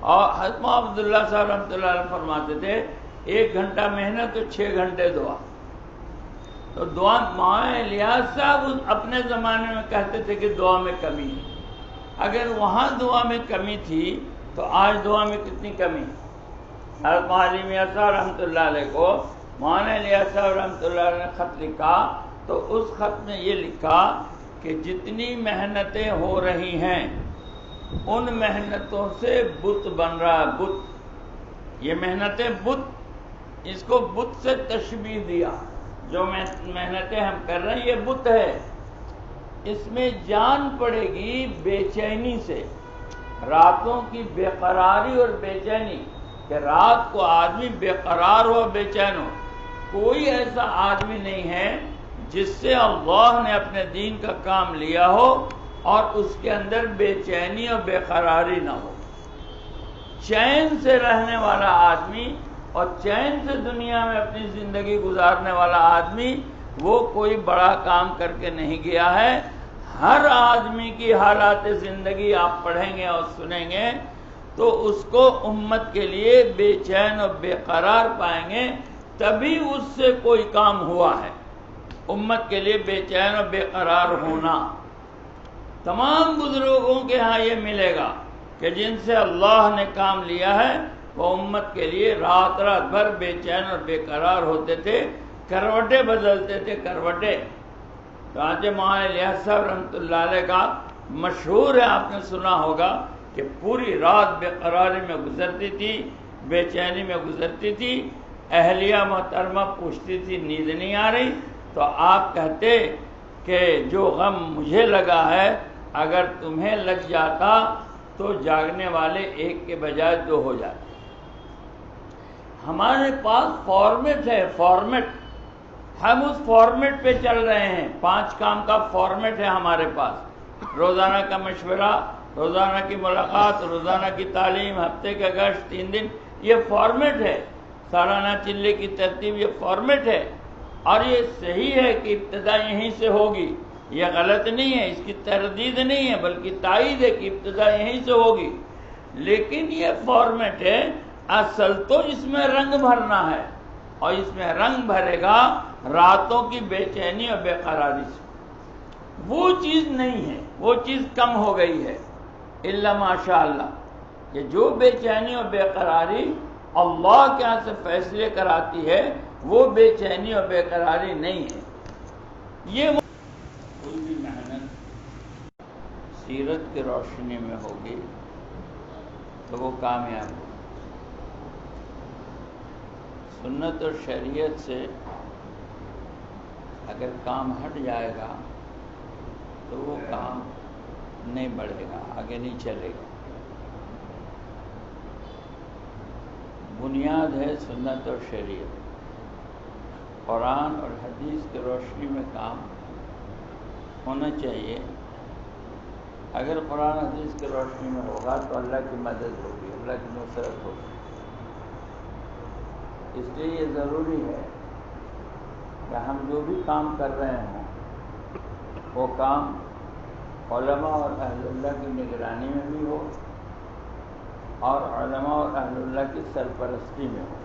اور حضرت عبداللہ صاحب رحمۃ اللہ علیہ فرماتے تھے 1 گھنٹہ محنت تو 6 گھنٹے دعا. تو دعا مولانا الیاس صاحب اپنے زمانے میں کہتے تھے کہ دعا میں کمی ہے. اگر وہاں دعا میں کمی تھی تو آج دعا میں کتنی کمی. حضرت مولانا میاں صاحب رحمۃ اللہ علیہ کو مولانا الیاس صاحب رحمۃ اللہ علیہ نے خط لکھا تو اس خط میں یہ لکھا کہ جتنی محنتیں ہو رہی ہیں ان محنتوں سے بت بن رہا ہے. بت، یہ محنتیں بت، اس کو بت سے تشبیہ دیا. جو محنتیں ہم کر رہے ہیں یہ بت ہے. اس میں جان پڑے گی بے چینی سے، راتوں کی بے قراری اور بے چینی، کہ رات کو آدمی بے قرار ہو، بے چین ہو. کوئی ایسا آدمی نہیں ہے جس سے اللہ نے اپنے دین کا کام لیا ہو اور اس کے اندر بے چینی اور بے قراری نہ ہو. چین سے رہنے والا آدمی اور چین سے دنیا میں اپنی زندگی گزارنے والا آدمی وہ کوئی بڑا کام کر کے نہیں گیا ہے. ہر آدمی کی حالات زندگی آپ پڑھیں گے اور سنیں گے تو اس کو امت کے لیے بے چین اور بے قرار پائیں گے، تبھی اس سے کوئی کام ہوا ہے. امت کے لیے بے چین اور بے قرار ہونا تمام بزرگوں کے ہاں یہ ملے گا کہ جن سے اللہ نے کام لیا ہے وہ امت کے لیے رات رات بھر بے چین اور بے قرار ہوتے تھے، کروٹیں بدلتے تھے، کروٹیں. چنانچہ مولانا الیاس صاحب رحمۃ اللہ علیہ کا مشہور ہے، آپ نے سنا ہوگا کہ پوری رات بے قراری میں گزرتی تھی، بے چینی میں گزرتی تھی. اہلیہ محترمہ پوچھتی تھی نیند نہیں آ رہی تو آپ کہتے کہ جو غم مجھے لگا ہے اگر تمہیں لگ جاتا تو جاگنے والے 1 کے بجائے 2 ہو جاتے. ہمارے پاس فارمیٹ ہے، فارمیٹ، ہم اس فارمیٹ پہ چل رہے ہیں. 5 کام کا فارمیٹ ہے ہمارے پاس. روزانہ کا مشورہ، روزانہ کی ملاقات، روزانہ کی تعلیم، ہفتے کا گشت، 3 دن، یہ فارمیٹ ہے. سالانہ چلے کی ترتیب، یہ فارمیٹ ہے. اور یہ صحیح ہے کہ ابتدا یہیں سے ہوگی، یہ غلط نہیں ہے، اس کی تردید نہیں ہے بلکہ تائید ہے کہ ابتدا یہیں سے ہوگی. لیکن یہ فارمیٹ ہے، اصل تو اس میں رنگ بھرنا ہے، اور اس میں رنگ بھرے گا راتوں کی بے چینی اور بے قراری سے. وہ چیز نہیں ہے، وہ چیز کم ہو گئی ہے الا ماشاء اللہ. کہ جو بے چینی اور بے قراری اللہ کے ہاں سے فیصلے کراتی ہے وہ بے چینی اور بے قراری نہیں ہے. یہ کوئی بھی محنت سیرت کی روشنی میں ہوگی تو وہ کامیاب ہوگی. سنت اور شریعت سے اگر کام ہٹ جائے گا تو وہ کام نہیں بڑھے گا، آگے نہیں چلے گا. بنیاد ہے سنت اور شریعت. قرآن اور حدیث کی روشنی میں کام ہونا چاہیے. اگر قرآن حدیث کی روشنی میں ہوگا تو اللہ کی مدد ہوگی، اللہ کی نصرت ہوگی. اس لیے یہ ضروری ہے کہ ہم جو بھی کام کر رہے ہیں وہ کام علماء اور اہل اللہ کی نگرانی میں بھی ہو اور علماء اور اہل اللہ کی سرپرستی میں ہو.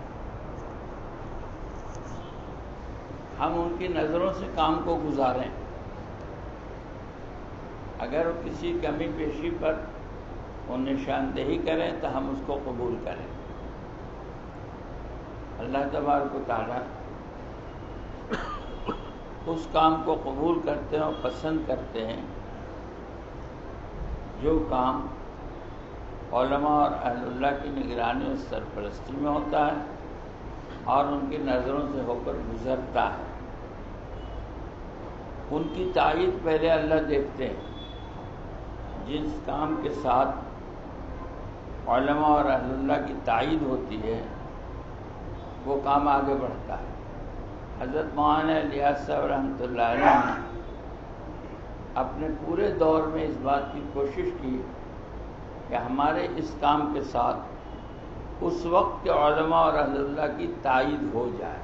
ہم ان کی نظروں سے کام کو گزاریں. اگر وہ کسی کمی پیشی پر وہ نشاندہی کریں تو ہم اس کو قبول کریں. اللہ تبارک و تعالیٰ اس کام کو قبول کرتے ہیں اور پسند کرتے ہیں جو کام علماء اور اہل اللہ کی نگرانی اور سرپرستی میں ہوتا ہے اور ان کی نظروں سے ہو کر گزرتا ہے. ان کی تائید پہلے اللہ دیکھتے ہیں. جس کام کے ساتھ علماء اور اہل اللہ کی تائید ہوتی ہے وہ کام آگے بڑھتا ہے. حضرت مولانا الیاس صاحب رحمۃ اللہ علیہ نے اپنے پورے دور میں اس بات کی کوشش کی کہ ہمارے اس کام کے ساتھ اس وقت کے علماء اور اہل اللہ کی تائید ہو جائے.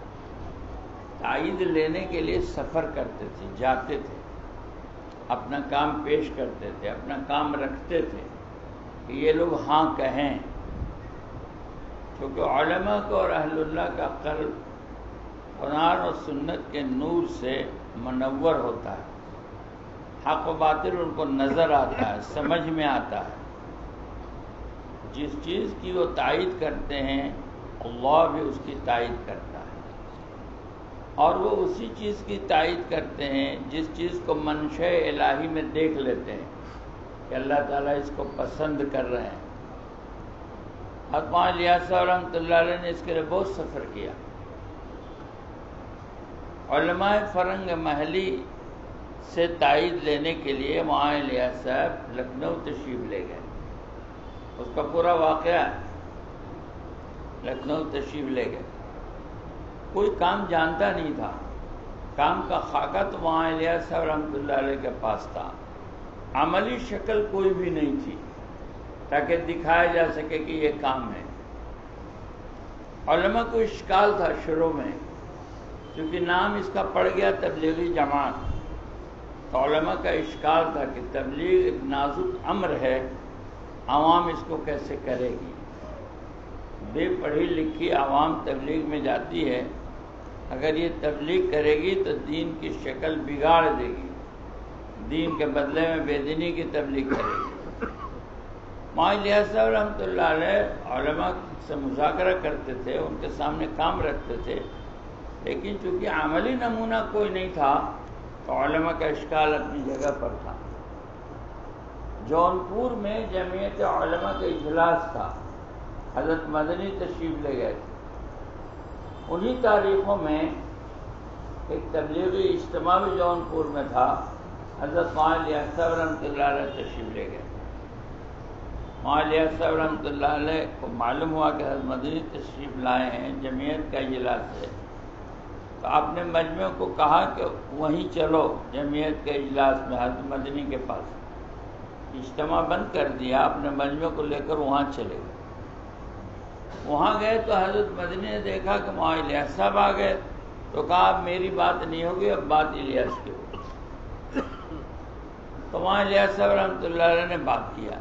تائید لینے کے لیے سفر کرتے تھے، جاتے تھے، اپنا کام پیش کرتے تھے، اپنا کام رکھتے تھے کہ یہ لوگ ہاں کہیں. کیونکہ علماء کو اور اہل اللہ کا قلب قرآن اور سنت کے نور سے منور ہوتا ہے، حق و باطل ان کو نظر آتا ہے، سمجھ میں آتا ہے۔ جس چیز کی وہ تائید کرتے ہیں اللہ بھی اس کی تائید کرتا ہے، اور وہ اسی چیز کی تائید کرتے ہیں جس چیز کو منشأ الہی میں دیکھ لیتے ہیں کہ اللہ تعالیٰ اس کو پسند کر رہے ہیں۔ حضرت مولانا الیاس صاحب رحمۃ اللہ علیہ نے اس کے لیے بہت سفر کیا۔ علماء فرنگ محلی سے تائید لینے کے لیے مولانا الیاس صاحب لکھنؤ تشریف لے گئے، اس کا پورا واقعہ لکھنؤ تشریف لے گئے۔ کوئی کام جانتا نہیں تھا، کام کا خاکہ تو مولانا الیاس صاحب رحمۃ اللہ علیہ کے پاس تھا، عملی شکل کوئی بھی نہیں تھی تاکہ دکھایا جا سکے کہ یہ کام ہے۔ علماء کو اشکال تھا شروع میں، کیونکہ نام اس کا پڑ گیا تبلیغی جماعت، تو علماء کا اشکال تھا کہ تبلیغ ایک نازک امر ہے، عوام اس کو کیسے کرے گی؟ بے پڑھی لکھی عوام تبلیغ میں جاتی ہے، اگر یہ تبلیغ کرے گی تو دین کی شکل بگاڑ دے گی، دین کے بدلے میں بے دینی کی تبلیغ کرے گی۔ مولانا الیاس صاحب رحمۃ اللہ علیہ علماء سے مذاکرہ کرتے تھے، ان کے سامنے کام رکھتے تھے، لیکن چونکہ عملی نمونہ کوئی نہیں تھا تو علماء کا اشکال اپنی جگہ پر تھا۔ جونپور میں جمعیت علماء کا اجلاس تھا، حضرت مدنی تشریف لے گئے تھے۔ انہی تاریخوں میں ایک تبلیغی اجتماع بھی جونپور میں تھا، حضرت مولانا الیاس صاحب رحمۃ اللہ علیہ تشریف لے گئے۔ مولانا الیاس صاحب رحمۃ اللہ علیہ کو معلوم ہوا کہ حضرت مدنی تشریف لائے ہیں، جمعیت کا اجلاس ہے، تو آپ نے مجمع کو کہا کہ وہیں چلو جمعیت کے اجلاس میں حضرت مدنی کے پاس۔ اجتماع بند کر دیا، اپنے مجمع کو لے کر وہاں چلے گئے۔ وہاں گئے تو حضرت مدنی نے دیکھا کہ مولانا الیاس صاحب آ گئے، تو کہا اب میری بات نہیں ہوگی، اب بات الیاس کی ہوگی۔ تو مولانا الیاس صاحب رحمۃ اللہ علیہ نے بات کیا،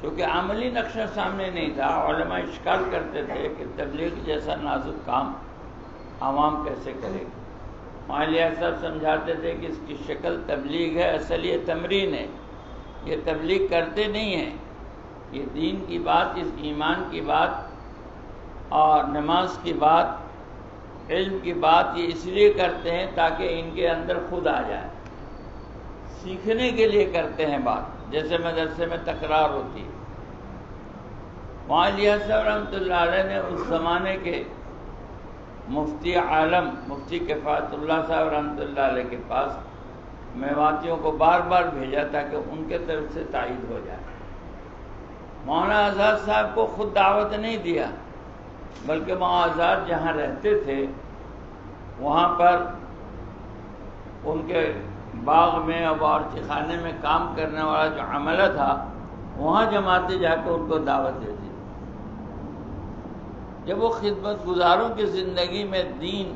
کیونکہ عملی نقشہ سامنے نہیں تھا۔ علماء اشکال کرتے تھے کہ تبلیغ جیسا نازک کام عوام کیسے کرے گی۔ مولانا الیاس صاحب سمجھاتے تھے کہ اس کی شکل تبلیغ ہے، اصل یہ تمرین ہے، یہ تبلیغ کرتے نہیں ہیں، یہ دین کی بات، اس ایمان کی بات اور نماز کی بات، علم کی بات یہ اس لیے کرتے ہیں تاکہ ان کے اندر خود آ جائے، سیکھنے کے لیے کرتے ہیں بات، جیسے مدرسے میں تکرار ہوتی ہے۔ مولانا الیاس صاحب رحمۃ اللہ علیہ نے اس زمانے کے مفتی عالم مفتی کفایت اللہ صاحب رحمۃ اللہ علیہ کے پاس میواتیوں کو بار بار بھیجا تاکہ ان کے طرف سے تائید ہو جائے۔ مولانا آزاد صاحب کو خود دعوت نہیں دیا، بلکہ مولانا آزاد جہاں رہتے تھے وہاں پر ان کے باغ میں اور باورچی خانے میں کام کرنے والا جو عملہ تھا وہاں جماعتیں جا کے ان کو دعوت دیتی۔ جب وہ خدمت گزاروں کی زندگی میں دین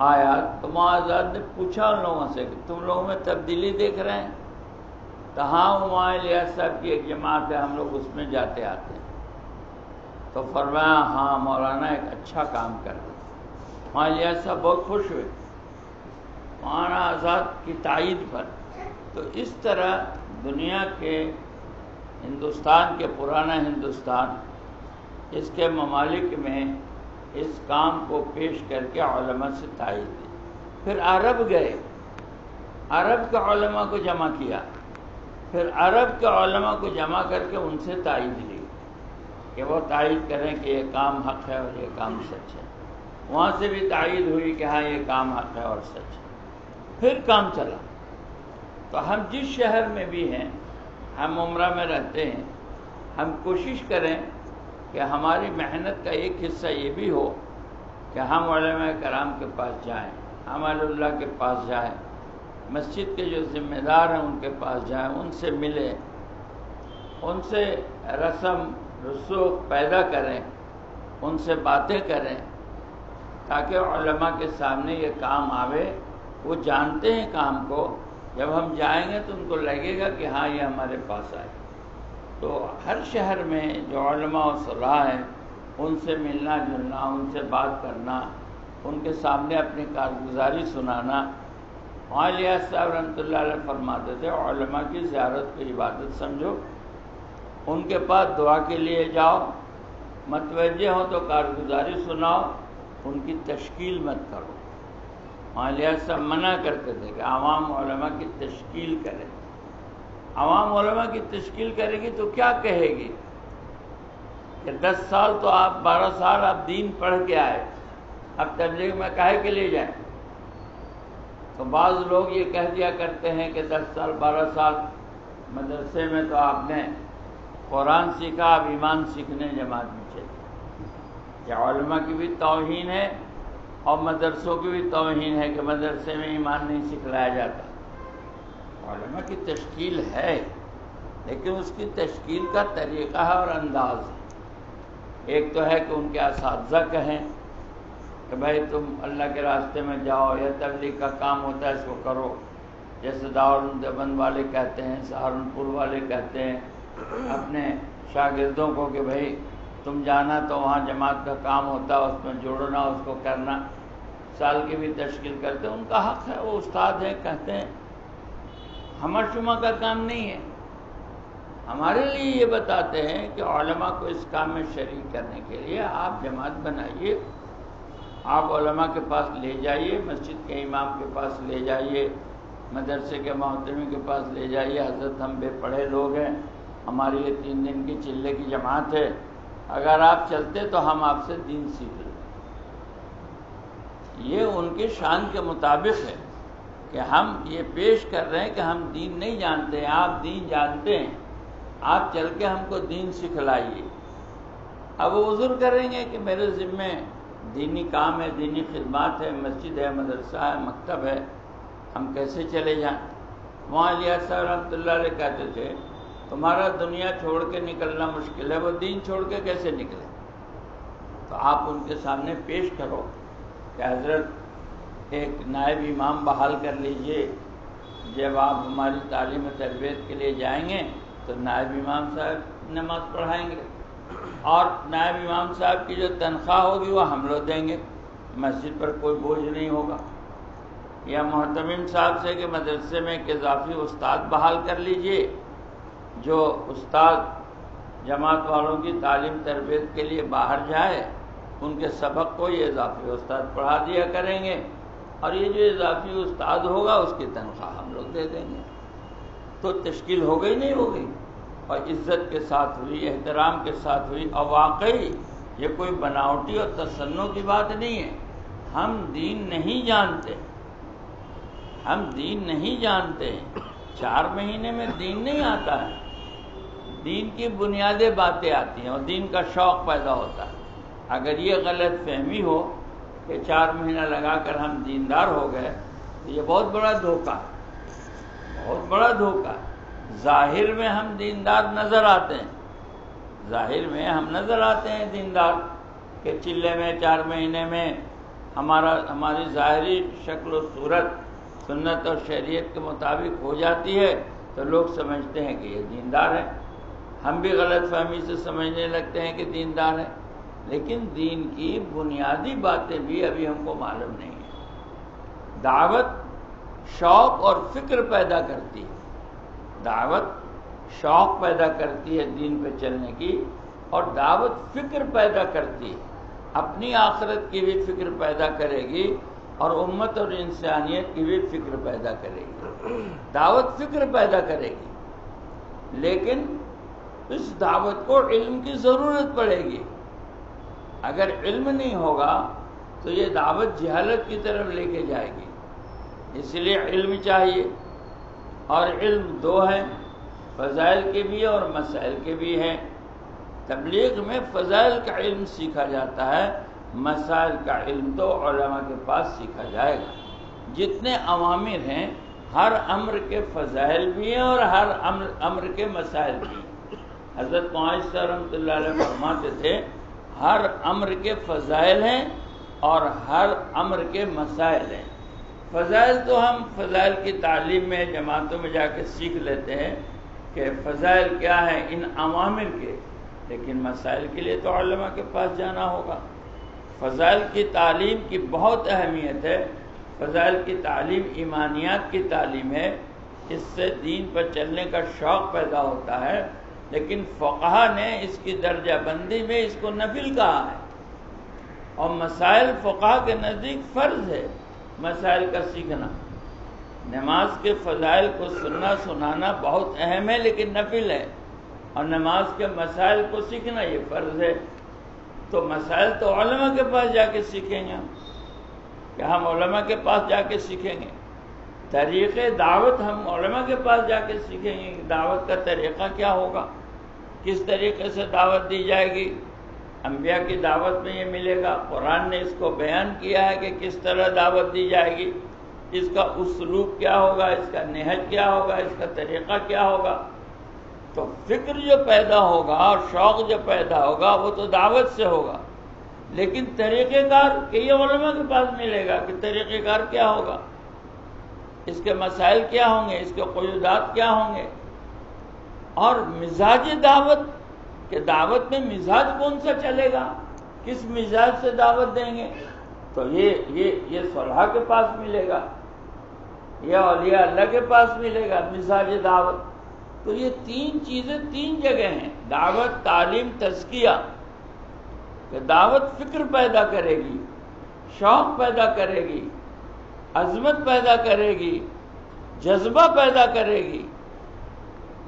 آیا تو مولانا آزاد نے پوچھا ان لوگوں سے کہ تم لوگوں میں تبدیلی دیکھ رہے ہیں؟ تو ہاں، وہ مولانا الیاس صاحب کی ایک جماعت ہے، ہم لوگ اس میں جاتے آتے ہیں۔ تو فرمایا ہاں مولانا ایک اچھا کام کر رہے ہیں۔ مولانا الیاس صاحب بہت خوش ہوئے مولانا آزاد کی تائید پر۔ تو اس طرح دنیا کے ہندوستان کے پرانا ہندوستان، اس کے ممالک میں اس کام کو پیش کر کے علماء سے تائید دی۔ پھر عرب گئے، عرب کے علماء کو جمع کیا، پھر عرب کے علماء کو جمع کر کے ان سے تائید لی کہ وہ تائید کریں کہ یہ کام حق ہے اور یہ کام سچ ہے۔ وہاں سے بھی تائید ہوئی کہ ہاں یہ کام حق ہے اور سچ ہے۔ پھر کام چلا۔ تو ہم جس شہر میں بھی ہیں، ہم عمرہ میں رہتے ہیں، ہم کوشش کریں کہ ہماری محنت کا ایک حصہ یہ بھی ہو کہ ہم علماء کرام کے پاس جائیں، ہم اہل اللہ کے پاس جائیں، مسجد کے جو ذمہ دار ہیں ان کے پاس جائیں، ان سے ملیں، ان سے رسم رسوخ پیدا کریں، ان سے باتیں کریں، تاکہ علماء کے سامنے یہ کام آوے۔ وہ جانتے ہیں کام کو، جب ہم جائیں گے تو ان کو لگے گا کہ ہاں یہ ہمارے پاس آئے۔ تو ہر شہر میں جو علماء و صلاح ہیں ان سے ملنا جلنا، ان سے بات کرنا، ان کے سامنے اپنی کارگزاری سنانا۔ الیاس صاحب رحمۃ اللہ علیہ فرماتے تھے علماء کی زیارت کو عبادت سمجھو، ان کے پاس دعا کے لیے جاؤ، متوجہ ہو تو کارگزاری سناؤ، ان کی تشکیل مت کرو۔ الیاس صاحب منع کرتے تھے کہ عوام علماء کی تشکیل کرے۔ عوام علماء کی تشکیل کرے گی تو کیا کہے گی کہ 10 سال تو آپ 12 سال آپ دین پڑھ کے آئے، اب تبلیغ میں کاہے کے لیے جائیں؟ تو بعض لوگ یہ کہہ دیا کرتے ہیں کہ 10 سال 12 سال مدرسے میں تو آپ نے قرآن سیکھا، اب ایمان سیکھنے جماعت میں چاہیے۔ یہ علماء کی بھی توہین ہے اور مدرسوں کی بھی توہین ہے کہ مدرسے میں ایمان نہیں سکھلایا جاتا۔ علماء کی تشکیل ہے، لیکن اس کی تشکیل کا طریقہ ہے اور انداز ہے۔ ایک تو ہے کہ ان کے اساتذہ کہیں کہ بھائی تم اللہ کے راستے میں جاؤ، یا تبلیغ کا کام ہوتا ہے اس کو کرو، جیسے دارالدیوبند والے کہتے ہیں، سہارنپور والے کہتے ہیں اپنے شاگردوں کو کہ بھائی تم جانا تو وہاں جماعت کا کام ہوتا ہے، اس میں جوڑنا، اس کو کرنا، سال کی بھی تشکیل کرتے ہیں، ان کا حق ہے، وہ استاد ہیں، کہتے ہیں۔ ہمارا شما کا کام نہیں ہے۔ ہمارے لیے یہ بتاتے ہیں کہ علماء کو اس کام میں شریک کرنے کے لیے آپ جماعت بنائیے، آپ علماء کے پاس لے جائیے، مسجد کے امام کے پاس لے جائیے، مدرسے کے محترم کے پاس لے جائیے، حضرت ہم بے پڑھے لوگ ہیں، ہماری یہ 3 دن کی چلے کی جماعت ہے، اگر آپ چلتے تو ہم آپ سے دین سیکھ لیں۔ یہ ان کی شان کے مطابق ہے کہ ہم یہ پیش کر رہے ہیں کہ ہم دین نہیں جانتے ہیں، آپ دین جانتے ہیں، آپ چل کے ہم کو دین سکھلائیے۔ اب وہ عذر کریں گے کہ میرے ذمے دینی کام ہے، دینی خدمات ہے، مسجد ہے، مدرسہ ہے، مکتب ہے، ہم کیسے چلے جائیں؟ وہاں الیاس صاحب رحمۃ اللہ علیہ کہتے تھے تمہارا دنیا چھوڑ کے نکلنا مشکل ہے، وہ دین چھوڑ کے کیسے نکلے؟ تو آپ ان کے سامنے پیش کرو کہ حضرت ایک نائب امام بحال کر لیجئے، جب آپ ہماری تعلیم و تربیت کے لیے جائیں گے تو نائب امام صاحب نماز پڑھائیں گے، اور نائب امام صاحب کی جو تنخواہ ہوگی وہ ہم لوگ دیں گے، مسجد پر کوئی بوجھ نہیں ہوگا۔ یا محتمم صاحب سے کہ مدرسے میں ایک اضافی استاد بحال کر لیجئے، جو استاد جماعت والوں کی تعلیم تربیت کے لیے باہر جائے، ان کے سبق کو یہ اضافی استاد پڑھا دیا کریں گے، اور یہ جو اضافی استاد ہوگا اس کی تنخواہ ہم لوگ دے دیں گے۔ تو تشکیل ہو گئی نہیں ہو گئی، اور عزت کے ساتھ ہوئی، احترام کے ساتھ ہوئی، اور واقعی یہ کوئی بناوٹی اور تصنع کی بات نہیں ہے۔ ہم دین نہیں جانتے، ہم دین نہیں جانتے، 4 مہینے میں دین نہیں آتا ہے، دین کی بنیادی باتیں آتی ہیں اور دین کا شوق پیدا ہوتا ہے۔ اگر یہ غلط فہمی ہو کہ 4 مہینہ لگا کر ہم دیندار ہو گئے تو یہ بہت بڑا دھوکہ ہے، بہت بڑا دھوکہ ہے۔ ظاہر میں ہم دیندار نظر آتے ہیں، ظاہر میں ہم نظر آتے ہیں دیندار، کہ چلے میں 4 مہینے میں ہماری ظاہری شکل و صورت سنت اور شریعت کے مطابق ہو جاتی ہے تو لوگ سمجھتے ہیں کہ یہ دیندار ہے، ہم بھی غلط فہمی سے سمجھنے لگتے ہیں کہ دیندار ہے، لیکن دین کی بنیادی باتیں بھی ابھی ہم کو معلوم نہیں ہیں۔ دعوت شوق اور فکر پیدا کرتی ہے، دعوت شوق پیدا کرتی ہے دین پہ چلنے کی، اور دعوت فکر پیدا کرتی ہے، اپنی آخرت کی بھی فکر پیدا کرے گی اور امت اور انسانیت کی بھی فکر پیدا کرے گی۔ دعوت فکر پیدا کرے گی، لیکن اس دعوت کو علم کی ضرورت پڑے گی۔ اگر علم نہیں ہوگا تو یہ دعوت جہالت کی طرف لے کے جائے گی، اس لیے علم چاہیے، اور علم 2 ہیں، فضائل کے بھی اور مسائل کے بھی ہیں۔ تبلیغ میں فضائل کا علم سیکھا جاتا ہے، مسائل کا علم تو علماء کے پاس سیکھا جائے گا۔ جتنے اوامر ہیں ہر امر کے فضائل بھی ہیں اور ہر امر کے مسائل بھی ہیں۔ حضرت معاذ صاحب رحمۃ اللہ علیہ فرماتے تھے ہر امر کے فضائل ہیں اور ہر امر کے مسائل ہیں۔ فضائل تو ہم فضائل کی تعلیم میں جماعتوں میں جا کے سیکھ لیتے ہیں، کہ فضائل کیا ہیں ان اوامر کے، لیکن مسائل کے لیے تو علماء کے پاس جانا ہوگا۔ فضائل کی تعلیم کی بہت اہمیت ہے، فضائل کی تعلیم ایمانیات کی تعلیم ہے، اس سے دین پر چلنے کا شوق پیدا ہوتا ہے، لیکن فقہا نے اس کی درجہ بندی میں اس کو نفل کہا ہے، اور مسائل فقہا کے نزدیک فرض ہے مسائل کا سیکھنا۔ نماز کے فضائل کو سننا سنانا بہت اہم ہے لیکن نفل ہے، اور نماز کے مسائل کو سیکھنا یہ فرض ہے۔ تو مسائل تو علماء کے پاس جا کے سیکھیں گے، کہ ہم علماء کے پاس جا کے سیکھیں گے۔ طریقے دعوت ہم علماء کے پاس جا کے سیکھیں گے کہ دعوت کا طریقہ کیا ہوگا، کس طریقے سے دعوت دی جائے گی۔ انبیاء کی دعوت میں یہ ملے گا، قرآن نے اس کو بیان کیا ہے کہ کس طرح دعوت دی جائے گی، اس کا اسلوب کیا ہوگا، اس کا نہج کیا ہوگا، اس کا طریقہ کیا ہوگا۔ تو فکر جو پیدا ہوگا اور شوق جو پیدا ہوگا وہ تو دعوت سے ہوگا، لیکن طریقہ کار کہ یہ علماء کے پاس ملے گا کہ طریقہ کار کیا ہوگا، اس کے مسائل کیا ہوں گے، اس کے قیودات کیا ہوں گے، اور مزاج دعوت کہ دعوت میں مزاج کون سا چلے گا، کس مزاج سے دعوت دیں گے، تو یہ صلحاء کے پاس ملے گا، یہ اولیاء اللہ کے پاس ملے گا مزاج دعوت۔ تو یہ تین چیزیں تین جگہ ہیں، دعوت، تعلیم، تزکیہ، کہ دعوت فکر پیدا کرے گی، شوق پیدا کرے گی، عظمت پیدا کرے گی، جذبہ پیدا کرے گی،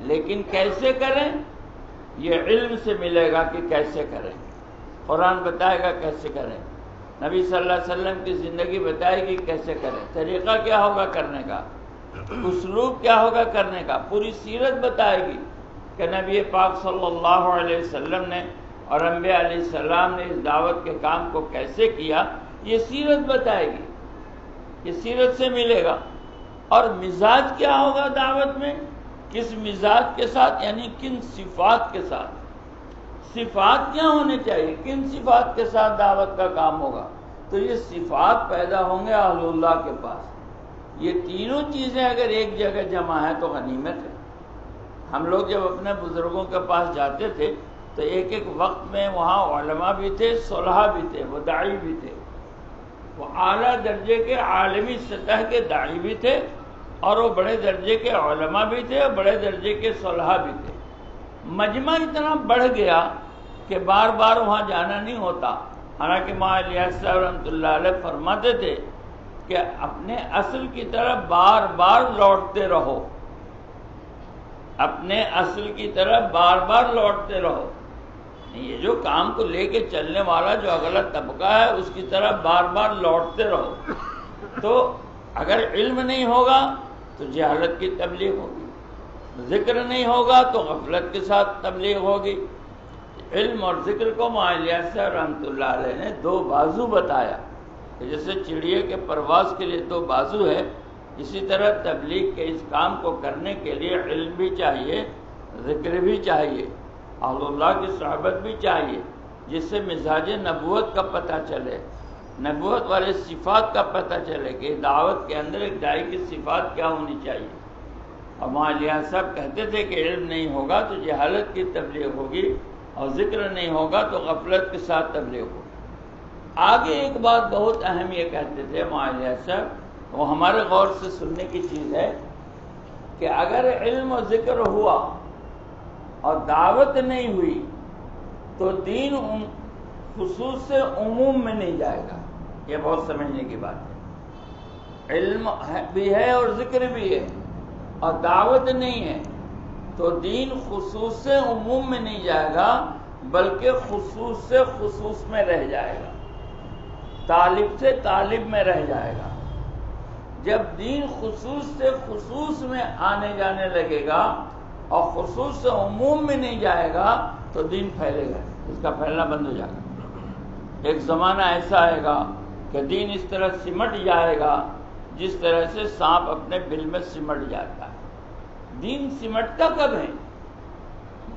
لیکن کیسے کریں یہ علم سے ملے گا کہ کیسے کریں، قرآن بتائے گا کیسے کریں، نبی صلی اللہ علیہ وسلم کی زندگی بتائے گی کیسے کریں، طریقہ کیا ہوگا کرنے کا، اسلوب کیا ہوگا کرنے کا، پوری سیرت بتائے گی کہ نبی پاک صلی اللہ علیہ وسلم نے اور انبیاء علیہ السلام نے اس دعوت کے کام کو کیسے کیا، یہ سیرت بتائے گی، یہ سیرت سے ملے گا۔ اور مزاج کیا ہوگا دعوت میں، کس مزاج کے ساتھ، یعنی کن صفات کے ساتھ، صفات کیا ہونے چاہیے، کن صفات کے ساتھ دعوت کا کام ہوگا، تو یہ صفات پیدا ہوں گے اہل اللہ کے پاس۔ یہ تینوں چیزیں اگر ایک جگہ جمع ہے تو غنیمت ہے۔ ہم لوگ جب اپنے بزرگوں کے پاس جاتے تھے تو ایک ایک وقت میں وہاں علماء بھی تھے، صلحاء بھی تھے، وہ داعی بھی تھے، وہ اعلیٰ درجے کے عالمی سطح کے داعی بھی تھے، اور وہ بڑے درجے کے علماء بھی تھے اور بڑے درجے کے صلحاء بھی تھے۔ مجمع اتنا بڑھ گیا کہ بار بار وہاں جانا نہیں ہوتا، حالانکہ مولانا الیاس صاحب رحمۃ اللہ علیہ فرماتے تھے کہ اپنے اصل کی طرف بار بار لوٹتے رہو، اپنے اصل کی طرف بار بار لوٹتے رہو۔ یہ جو کام کو لے کے چلنے والا جو اگلا طبقہ ہے اس کی طرف بار بار لوٹتے رہو۔ تو اگر علم نہیں ہوگا تو جہالت کی تبلیغ ہوگی، ذکر نہیں ہوگا تو غفلت کے ساتھ تبلیغ ہوگی۔ علم اور ذکر کو مولانا الیاس صاحب رحمۃ اللہ علیہ نے دو بازو بتایا کہ جیسے چڑیے کے پرواز کے لیے دو بازو ہے، اسی طرح تبلیغ کے اس کام کو کرنے کے لیے علم بھی چاہیے، ذکر بھی چاہیے، اہل اللہ کی صحبت بھی چاہیے، جس سے مزاج نبوت کا پتہ چلے، نبوت والے صفات کا پتہ چلے کہ دعوت کے اندر ایک داعی کی صفات کیا ہونی چاہیے۔ اور مولانا الیاس صاحب کہتے تھے کہ علم نہیں ہوگا تو جہالت کی تبلیغ ہوگی، اور ذکر نہیں ہوگا تو غفلت کے ساتھ تبلیغ ہوگی۔ آگے ایک بات بہت اہم یہ کہتے تھے مولانا الیاس صاحب، وہ ہمارے غور سے سننے کی چیز ہے کہ اگر علم و ذکر ہوا اور دعوت نہیں ہوئی تو دین خصوص سے عموم میں نہیں جائے گا۔ یہ بہت سمجھنے کی بات ہے، علم بھی ہے اور ذکر بھی ہے اور دعوت نہیں ہے تو دین خصوص سے عموم میں نہیں جائے گا، بلکہ خصوص سے خصوص میں رہ جائے گا، طالب سے طالب میں رہ جائے گا۔ جب دین خصوص سے خصوص میں آنے جانے لگے گا اور خصوص سے عموم میں نہیں جائے گا تو دین پھیلے گا، اس کا پھیلنا بند ہو جائے گا۔ ایک زمانہ ایسا آئے گا کہ دین اس طرح سمٹ جائے گا جس طرح سے سانپ اپنے بل میں سمٹ جاتا ہے۔ دین سمٹتا کب ہے؟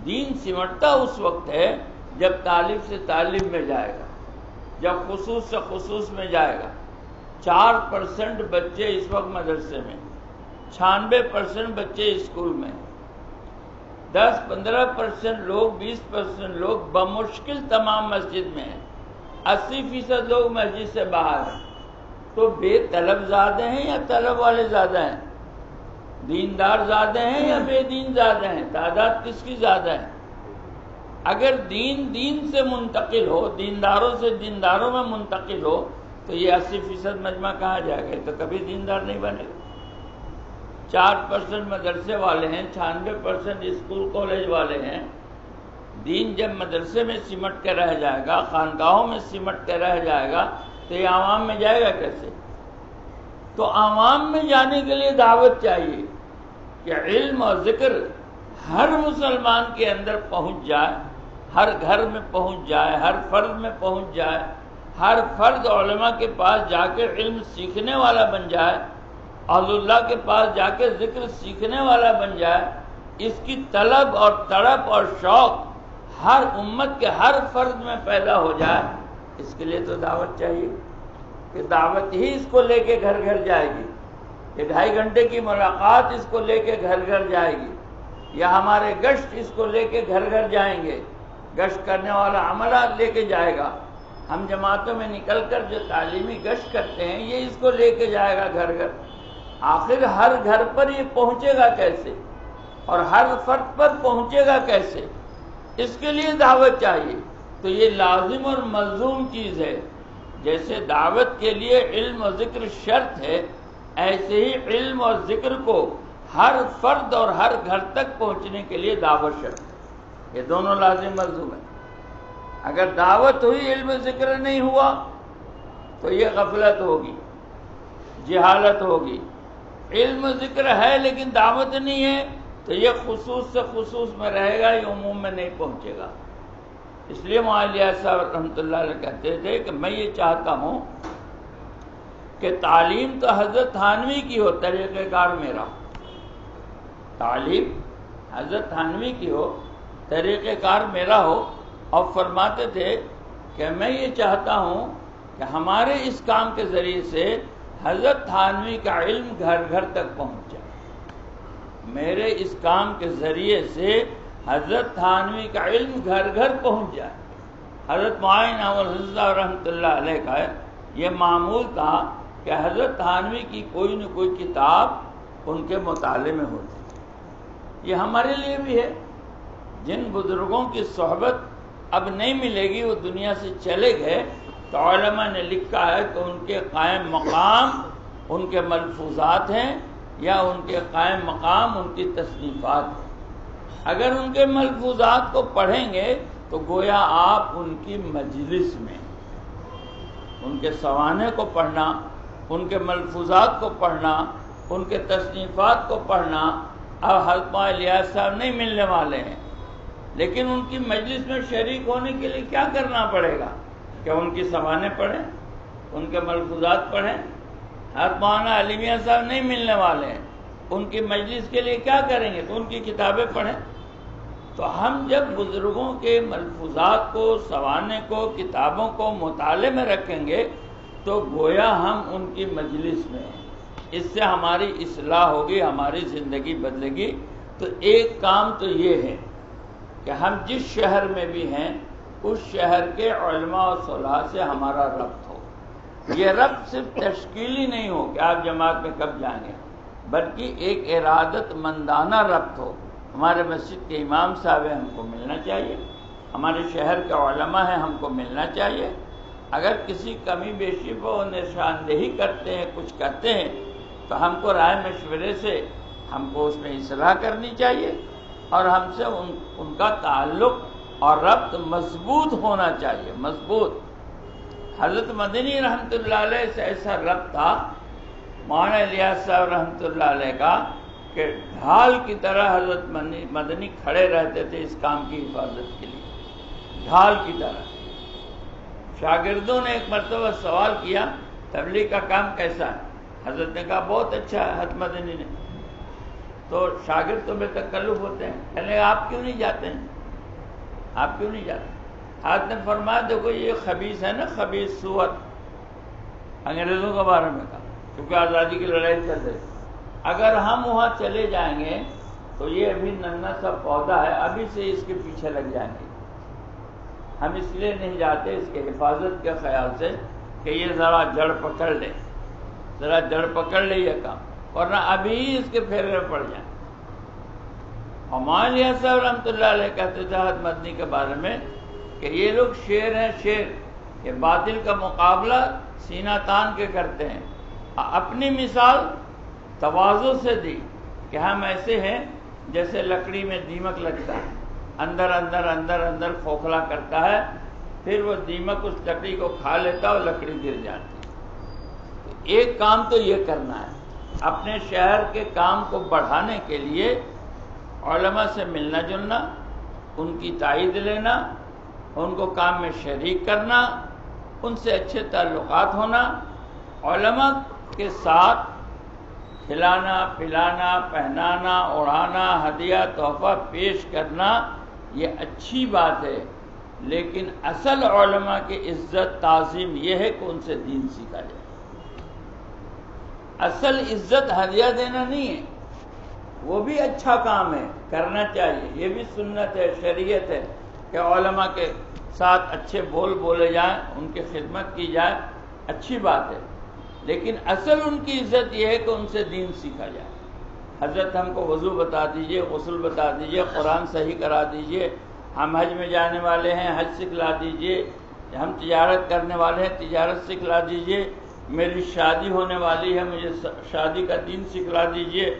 دین سمٹتا اس وقت ہے جب طالب سے طالب میں جائے گا، جب خصوص سے خصوص میں جائے گا۔ 4% بچے اس وقت مدرسے میں، 96% بچے اسکول میں، 10-15% لوگ 20% لوگ بمشکل تمام مسجد میں ہیں، 80% لوگ مسجد سے باہر ہیں، تو بے طلب زیادہ ہیں یا طلب والے زیادہ ہیں؟ دیندار زیادہ ہیں یا بے دین زیادہ ہیں؟ تعداد کس کی زیادہ ہے؟ اگر دین سے منتقل ہو، دینداروں سے دینداروں میں منتقل ہو، تو یہ 80% مجمع کہاں جائے گا؟ تو کبھی دیندار نہیں بنے گا۔ 4% مدرسے والے ہیں، 96% اسکول کالج والے ہیں۔ دین جب مدرسے میں سمٹ کے رہ جائے گا، خانقاہوں میں سمٹ کے رہ جائے گا، تو یہ عوام میں جائے گا کیسے؟ تو عوام میں جانے کے لیے دعوت چاہیے کہ علم اور ذکر ہر مسلمان کے اندر پہنچ جائے، ہر گھر میں پہنچ جائے، ہر فرد میں پہنچ جائے، ہر فرد علماء کے پاس جا کے علم سیکھنے والا بن جائے، اہل اللہ کے پاس جا کے ذکر سیکھنے والا بن جائے۔ اس کی طلب اور تڑپ اور شوق ہر امت کے ہر فرد میں پیدا ہو جائے، اس کے لیے تو دعوت چاہیے کہ دعوت ہی اس کو لے کے گھر گھر جائے گی، یہ 2.5 گھنٹے کی ملاقات اس کو لے کے گھر گھر جائے گی، یا ہمارے گشت اس کو لے کے گھر گھر جائیں گے، گشت کرنے والا عملہ لے کے جائے گا۔ ہم جماعتوں میں نکل کر جو تعلیمی گشت کرتے ہیں، یہ اس کو لے کے جائے گا گھر گھر۔ آخر ہر گھر پر یہ پہنچے گا کیسے، اور ہر فرد پر پہنچے گا کیسے؟ اس کے لیے دعوت چاہیے۔ تو یہ لازم اور ملزوم چیز ہے۔ جیسے دعوت کے لیے علم و ذکر شرط ہے، ایسے ہی علم اور ذکر کو ہر فرد اور ہر گھر تک پہنچنے کے لیے دعوت شرط ہے۔ یہ دونوں لازم ملزوم ہیں۔ اگر دعوت ہوئی، علم و ذکر نہیں ہوا، تو یہ غفلت ہوگی، جہالت ہوگی۔ علم و ذکر ہے لیکن دعوت نہیں ہے، تو یہ خصوص سے خصوص میں رہے گا، یہ عموم میں نہیں پہنچے گا۔ اس لیے معالیہ صاحب رحمۃ اللہ علیہ کہتے تھے کہ میں یہ چاہتا ہوں کہ تعلیم تو حضرت تھانوی کی ہو، طریقہ کار میرا ہو۔ تعلیم حضرت تھانوی کی ہو، طریقہ کار میرا ہو، اور فرماتے تھے کہ میں یہ چاہتا ہوں کہ ہمارے اس کام کے ذریعے سے حضرت تھانوی کا علم گھر گھر تک پہنچ جائے۔ میرے اس کام کے ذریعے سے حضرت تھانوی کا علم گھر گھر پہنچ جائے۔ حضرت معین اول حضرت رحمۃ اللہ علیہ کا یہ معمول تھا کہ حضرت تھانوی کی کوئی نہ کوئی کتاب ان کے مطالعے میں ہوتی۔ یہ ہمارے لیے بھی ہے۔ جن بزرگوں کی صحبت اب نہیں ملے گی، وہ دنیا سے چلے گئے، تو علماء نے لکھا ہے کہ ان کے قائم مقام ان کے ملفوظات ہیں، یا ان کے قائم مقام ان کی تصنیفات ہیں۔ اگر ان کے ملفوظات کو پڑھیں گے تو گویا آپ ان کی مجلس میں، ان کے سوانح کو پڑھنا، ان کے ملفوظات کو پڑھنا، ان کے تصنیفات کو پڑھنا۔ اب حضرت الیاس صاحب نہیں ملنے والے ہیں، لیکن ان کی مجلس میں شریک ہونے کے لیے کیا کرنا پڑے گا؟ کہ ان کی سوانح پڑھیں، ان کے ملفوظات پڑھیں۔ حضرت مولانا علی میاں صاحب نہیں ملنے والے ہیں، ان کی مجلس کے لیے کیا کریں گے؟ تو ان کی کتابیں پڑھیں۔ تو ہم جب بزرگوں کے ملفوظات کو، سوانح کو، کتابوں کو مطالعے میں رکھیں گے، تو گویا ہم ان کی مجلس میں ہیں۔ اس سے ہماری اصلاح ہوگی، ہماری زندگی بدلے گی۔ تو ایک کام تو یہ ہے کہ ہم جس شہر میں بھی ہیں، اس شہر کے علماء و صلاح سے ہمارا ربط ہو۔ یہ ربط صرف تشکیلی نہیں ہو کہ آپ جماعت میں کب جائیں گے، بلکہ ایک ارادت مندانہ ربط ہو۔ ہمارے مسجد کے امام صاحب ہیں، ہم کو ملنا چاہیے، ہمارے شہر کے علماء ہیں، ہم کو ملنا چاہیے۔ اگر کسی کمی بیشی پر وہ نشاندہی کرتے ہیں، کچھ کرتے ہیں، تو ہم کو رائے مشورے سے ہم کو اس میں اصلاح کرنی چاہیے، اور ہم سے ان کا تعلق اور ربط مضبوط ہونا چاہیے، مضبوط۔ حضرت مدنی رحمۃ اللہ علیہ سے ایسا ربط تھا مولانا الیاس صاحب رحمۃ اللہ علیہ کا کہ ڈھال کی طرح حضرت مدنی کھڑے رہتے تھے اس کام کی حفاظت کے لیے، ڈھال کی طرح۔ شاگردوں نے ایک مرتبہ سوال کیا، تبلیغ کا کام کیسا ہے؟ حضرت نے کہا بہت اچھا ہے۔ حضرت مدنی نے تو شاگرد تو بے تکلف ہوتے ہیں، کہنے لگے آپ کیوں نہیں جاتے ہیں، آپ کیوں نہیں جاتے؟ حضرت نے فرمایا دیکھو یہ خبیث ہے نا، خبیث صورت، انگریزوں کے بارے میں کہا، کیونکہ آزادی کی لڑائی چل رہی، اگر ہم وہاں چلے جائیں گے تو یہ ابھی ننھا سا پودا ہے، ابھی سے اس کے پیچھے لگ جائیں گے. ہم اس لیے نہیں جاتے اس کے حفاظت کے خیال سے کہ یہ ذرا جڑ پکڑ لے، ذرا جڑ پکڑ لے یہ کام، ورنہ ابھی اس کے پھیرے میں پڑ جائیں. عمالیہ صاحب رحمۃ اللہ علیہ کہتے تھے حد مدنی کے بارے میں کہ یہ لوگ شیر ہیں، شیر کہ باطل کا مقابلہ سینہ تان کے کرتے ہیں. اپنی مثال تواضع سے دی کہ ہم ایسے ہیں جیسے لکڑی میں دیمک لگتا ہے، اندر اندر اندر اندر کھوکھلا کرتا ہے، پھر وہ دیمک اس لکڑی کو کھا لیتا اور لکڑی گر جاتی. ایک کام تو یہ کرنا ہے، اپنے شہر کے کام کو بڑھانے کے لیے علماء سے ملنا جلنا، ان کی تائید لینا، ان کو کام میں شریک کرنا، ان سے اچھے تعلقات ہونا، علماء کے ساتھ کھلانا پلانا پہنانا اڑانا ہدیہ تحفہ پیش کرنا، یہ اچھی بات ہے. لیکن اصل علماء کی عزت تعظیم یہ ہے کہ ان سے دین سیکھا جائے. اصل عزت ہدیہ دینا نہیں ہے، وہ بھی اچھا کام ہے، کرنا چاہیے، یہ بھی سنت ہے، شریعت ہے کہ علماء کے ساتھ اچھے بول بولے جائیں، ان کی خدمت کی جائے، اچھی بات ہے. لیکن اصل ان کی عزت یہ ہے کہ ان سے دین سیکھا جائے. حضرت ہم کو وضو بتا دیجئے، غسل بتا دیجئے، قرآن صحیح کرا دیجئے، ہم حج میں جانے والے ہیں حج سکھلا دیجئے، ہم تجارت کرنے والے ہیں تجارت سکھلا دیجئے، میری شادی ہونے والی ہے مجھے شادی کا دین سکھلا دیجئے،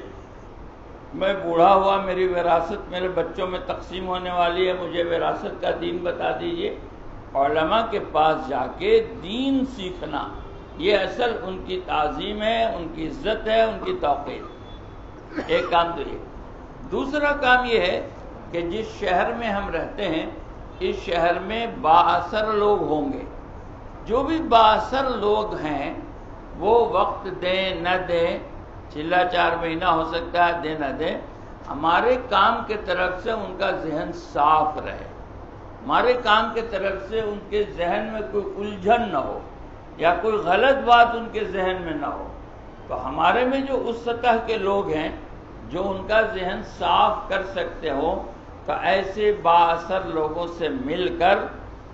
میں بوڑھا ہوا میری وراثت میرے بچوں میں تقسیم ہونے والی ہے مجھے وراثت کا دین بتا دیجئے. علماء کے پاس جا کے دین سیکھنا یہ اصل ان کی تعظیم ہے، ان کی عزت ہے، ان کی توقیر. ایک کام تو یہ. دوسرا کام یہ ہے کہ جس شہر میں ہم رہتے ہیں اس شہر میں با اثر لوگ ہوں گے. جو بھی با اثر لوگ ہیں وہ وقت دیں نہ دیں، چلا 4 مہینہ ہو سکتا ہے دے نہ دے، ہمارے کام کے طرف سے ان کا ذہن صاف رہے، ہمارے کام کے طرف سے ان کے ذہن میں کوئی الجھن نہ ہو یا کوئی غلط بات ان کے ذہن میں نہ ہو. تو ہمارے میں جو اس سطح کے لوگ ہیں جو ان کا ذہن صاف کر سکتے ہو، تو ایسے با اثر لوگوں سے مل کر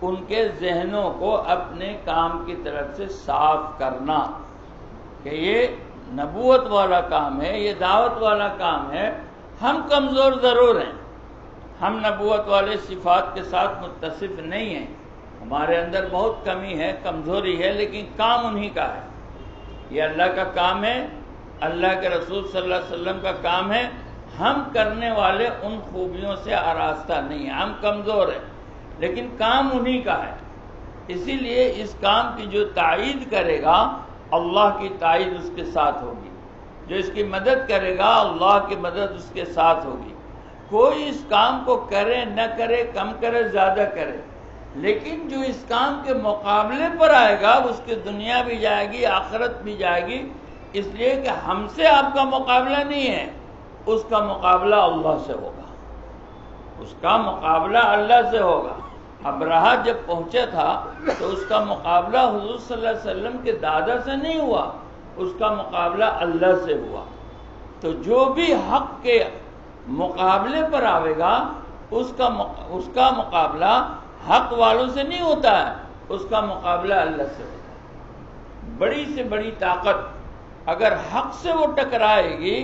ان کے ذہنوں کو اپنے کام کی طرف سے صاف کرنا کہ یہ نبوت والا کام ہے، یہ دعوت والا کام ہے. ہم کمزور ضرور ہیں، ہم نبوت والے صفات کے ساتھ متصف نہیں ہیں، ہمارے اندر بہت کمی ہے کمزوری ہے، لیکن کام انہی کا ہے. یہ اللہ کا کام ہے، اللہ کے رسول صلی اللہ علیہ وسلم کا کام ہے. ہم کرنے والے ان خوبیوں سے آراستہ نہیں ہیں، ہم کمزور ہیں، لیکن کام انہی کا ہے. اسی لیے اس کام کی جو تائید کرے گا اللہ کی تائید اس کے ساتھ ہوگی، جو اس کی مدد کرے گا اللہ کی مدد اس کے ساتھ ہوگی. کوئی اس کام کو کرے نہ کرے، کم کرے زیادہ کرے، لیکن جو اس کام کے مقابلے پر آئے گا اس کی دنیا بھی جائے گی آخرت بھی جائے گی. اس لیے کہ ہم سے آپ کا مقابلہ نہیں ہے، اس کا مقابلہ اللہ سے ہوگا، اس کا مقابلہ اللہ سے ہوگا. ابرہہ جب پہنچا تھا تو اس کا مقابلہ حضور صلی اللہ علیہ وسلم کے دادا سے نہیں ہوا، اس کا مقابلہ اللہ سے ہوا. تو جو بھی حق کے مقابلے پر آئے گا اس کا مقابلہ حق والوں سے نہیں ہوتا ہے، اس کا مقابلہ اللہ سے ہوتا ہے. بڑی سے بڑی طاقت اگر حق سے وہ ٹکرائے گی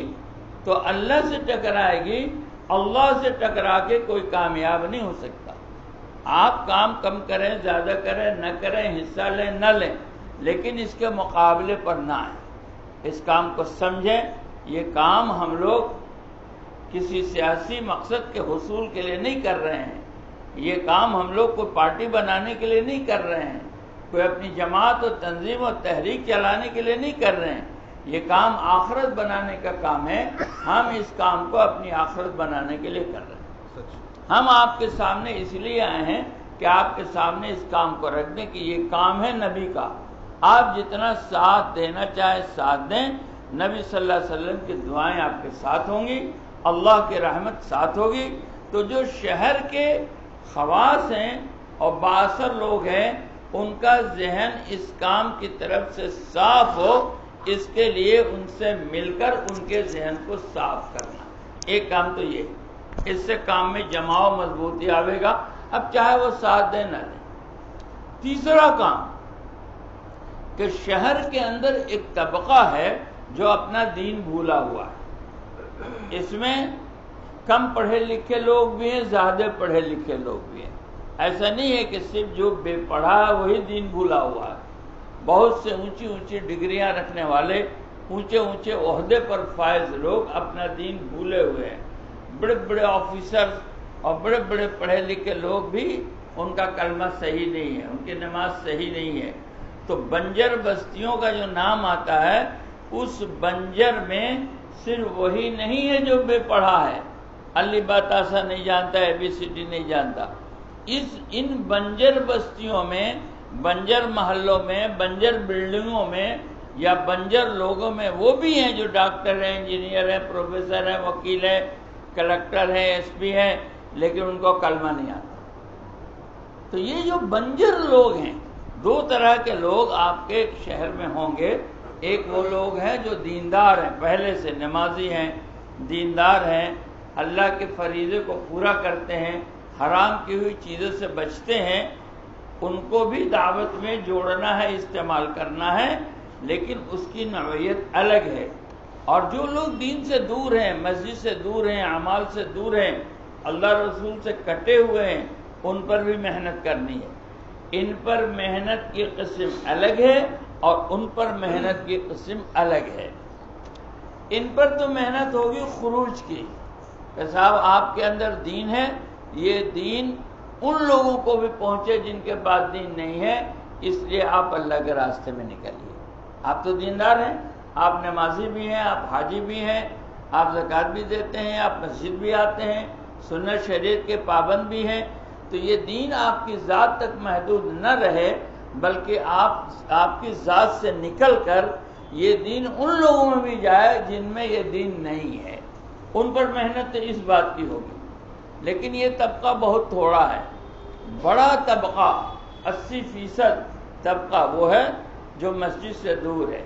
تو اللہ سے ٹکرائے گی، اللہ سے ٹکرا کے کوئی کامیاب نہیں ہو سکتا. آپ کام کم کریں زیادہ کریں نہ کریں، حصہ لیں نہ لیں، لیکن اس کے مقابلے پر نہ آئیں. اس کام کو سمجھیں، یہ کام ہم لوگ کسی سیاسی مقصد کے حصول کے لیے نہیں کر رہے ہیں، یہ کام ہم لوگ کوئی پارٹی بنانے کے لیے نہیں کر رہے ہیں، کوئی اپنی جماعت اور تنظیم اور تحریک چلانے کے لیے نہیں کر رہے ہیں. یہ کام آخرت بنانے کا کام ہے. ہم اس کام کو اپنی آخرت بنانے کے لیے کر رہے ہیں. ہم آپ کے سامنے اس لیے آئے ہیں کہ آپ کے سامنے اس کام کو رکھ دیں کہ یہ کام ہے نبی کا. آپ جتنا ساتھ دینا چاہے ساتھ دیں، نبی صلی اللہ علیہ وسلم کی دعائیں آپ کے ساتھ ہوں گی، اللہ کی رحمت ساتھ ہوگی. تو جو شہر کے خواص ہیں اور بااثر لوگ ہیں ان کا ذہن اس کام کی طرف سے صاف ہو، اس کے لیے ان سے مل کر ان کے ذہن کو صاف کرنا. ایک کام تو یہ، اس سے کام میں جماؤ مضبوطی آئے گا، اب چاہے وہ ساتھ دیں نہ دیں۔ تیسرا کام کہ شہر کے اندر ایک طبقہ ہے جو اپنا دین بھولا ہوا ہے، اس میں کم پڑھے لکھے لوگ بھی ہیں، زیادہ پڑھے لکھے لوگ بھی ہیں۔ ایسا نہیں ہے کہ صرف جو بے پڑھا ہے وہی دین بھولا ہوا ہے، بہت سے اونچی اونچی ڈگریاں رکھنے والے، اونچے اونچے عہدے پر فائز لوگ اپنا دین بھولے ہوئے ہیں۔ بڑے بڑے آفیسر اور بڑے بڑے پڑھے لکھے لوگ بھی ان کا کلمہ صحیح نہیں ہے، ان کی نماز صحیح نہیں ہے۔ تو بنجر بستیوں کا جو نام آتا ہے، اس بنجر میں صرف وہی نہیں ہے جو بے پڑھا ہے، الف با تا سا نہیں جانتا، اے بی سی ڈی نہیں جانتا۔ ان بنجر بستیوں میں، بنجر محلوں میں، بنجر بلڈنگوں میں یا بنجر لوگوں میں وہ بھی ہیں جو ڈاکٹر ہیں، انجینئر ہیں، پروفیسر ہیں، وکیل ہیں، کلکٹر ہیں، ایس پی ہیں، لیکن ان کو کلمہ نہیں آتا۔ تو یہ جو بنجر لوگ ہیں، دو طرح کے لوگ آپ کے شہر میں ہوں گے۔ ایک وہ لوگ ہیں جو دیندار ہیں، پہلے سے نمازی ہیں، دیندار ہیں، اللہ کے فریضے کو پورا کرتے ہیں، حرام کی ہوئی چیزوں سے بچتے ہیں، ان کو بھی دعوت میں جوڑنا ہے، استعمال کرنا ہے، لیکن اس کی نوعیت الگ ہے۔ اور جو لوگ دین سے دور ہیں، مسجد سے دور ہیں، اعمال سے دور ہیں، اللہ رسول سے کٹے ہوئے ہیں، ان پر بھی محنت کرنی ہے۔ ان پر محنت کی قسم الگ ہے اور ان پر محنت کی قسم الگ ہے۔ ان پر تو محنت ہوگی خروج کی کہ صاحب آپ کے اندر دین ہے، یہ دین ان لوگوں کو بھی پہنچے جن کے پاس دین نہیں ہے، اس لیے آپ اللہ کے راستے میں نکلیے۔ آپ تو دیندار ہیں، آپ نمازی بھی ہیں، آپ حاجی بھی ہیں، آپ زکوٰۃ بھی دیتے ہیں، آپ مسجد بھی آتے ہیں، سنت شریعت کے پابند بھی ہیں، تو یہ دین آپ کی ذات تک محدود نہ رہے، بلکہ آپ کی ذات سے نکل کر یہ دین ان لوگوں میں بھی جائے جن میں یہ دین نہیں ہے۔ ان پر محنت اس بات کی ہوگی۔ لیکن یہ طبقہ بہت تھوڑا ہے۔ بڑا طبقہ 80% طبقہ وہ ہے جو مسجد سے دور ہے،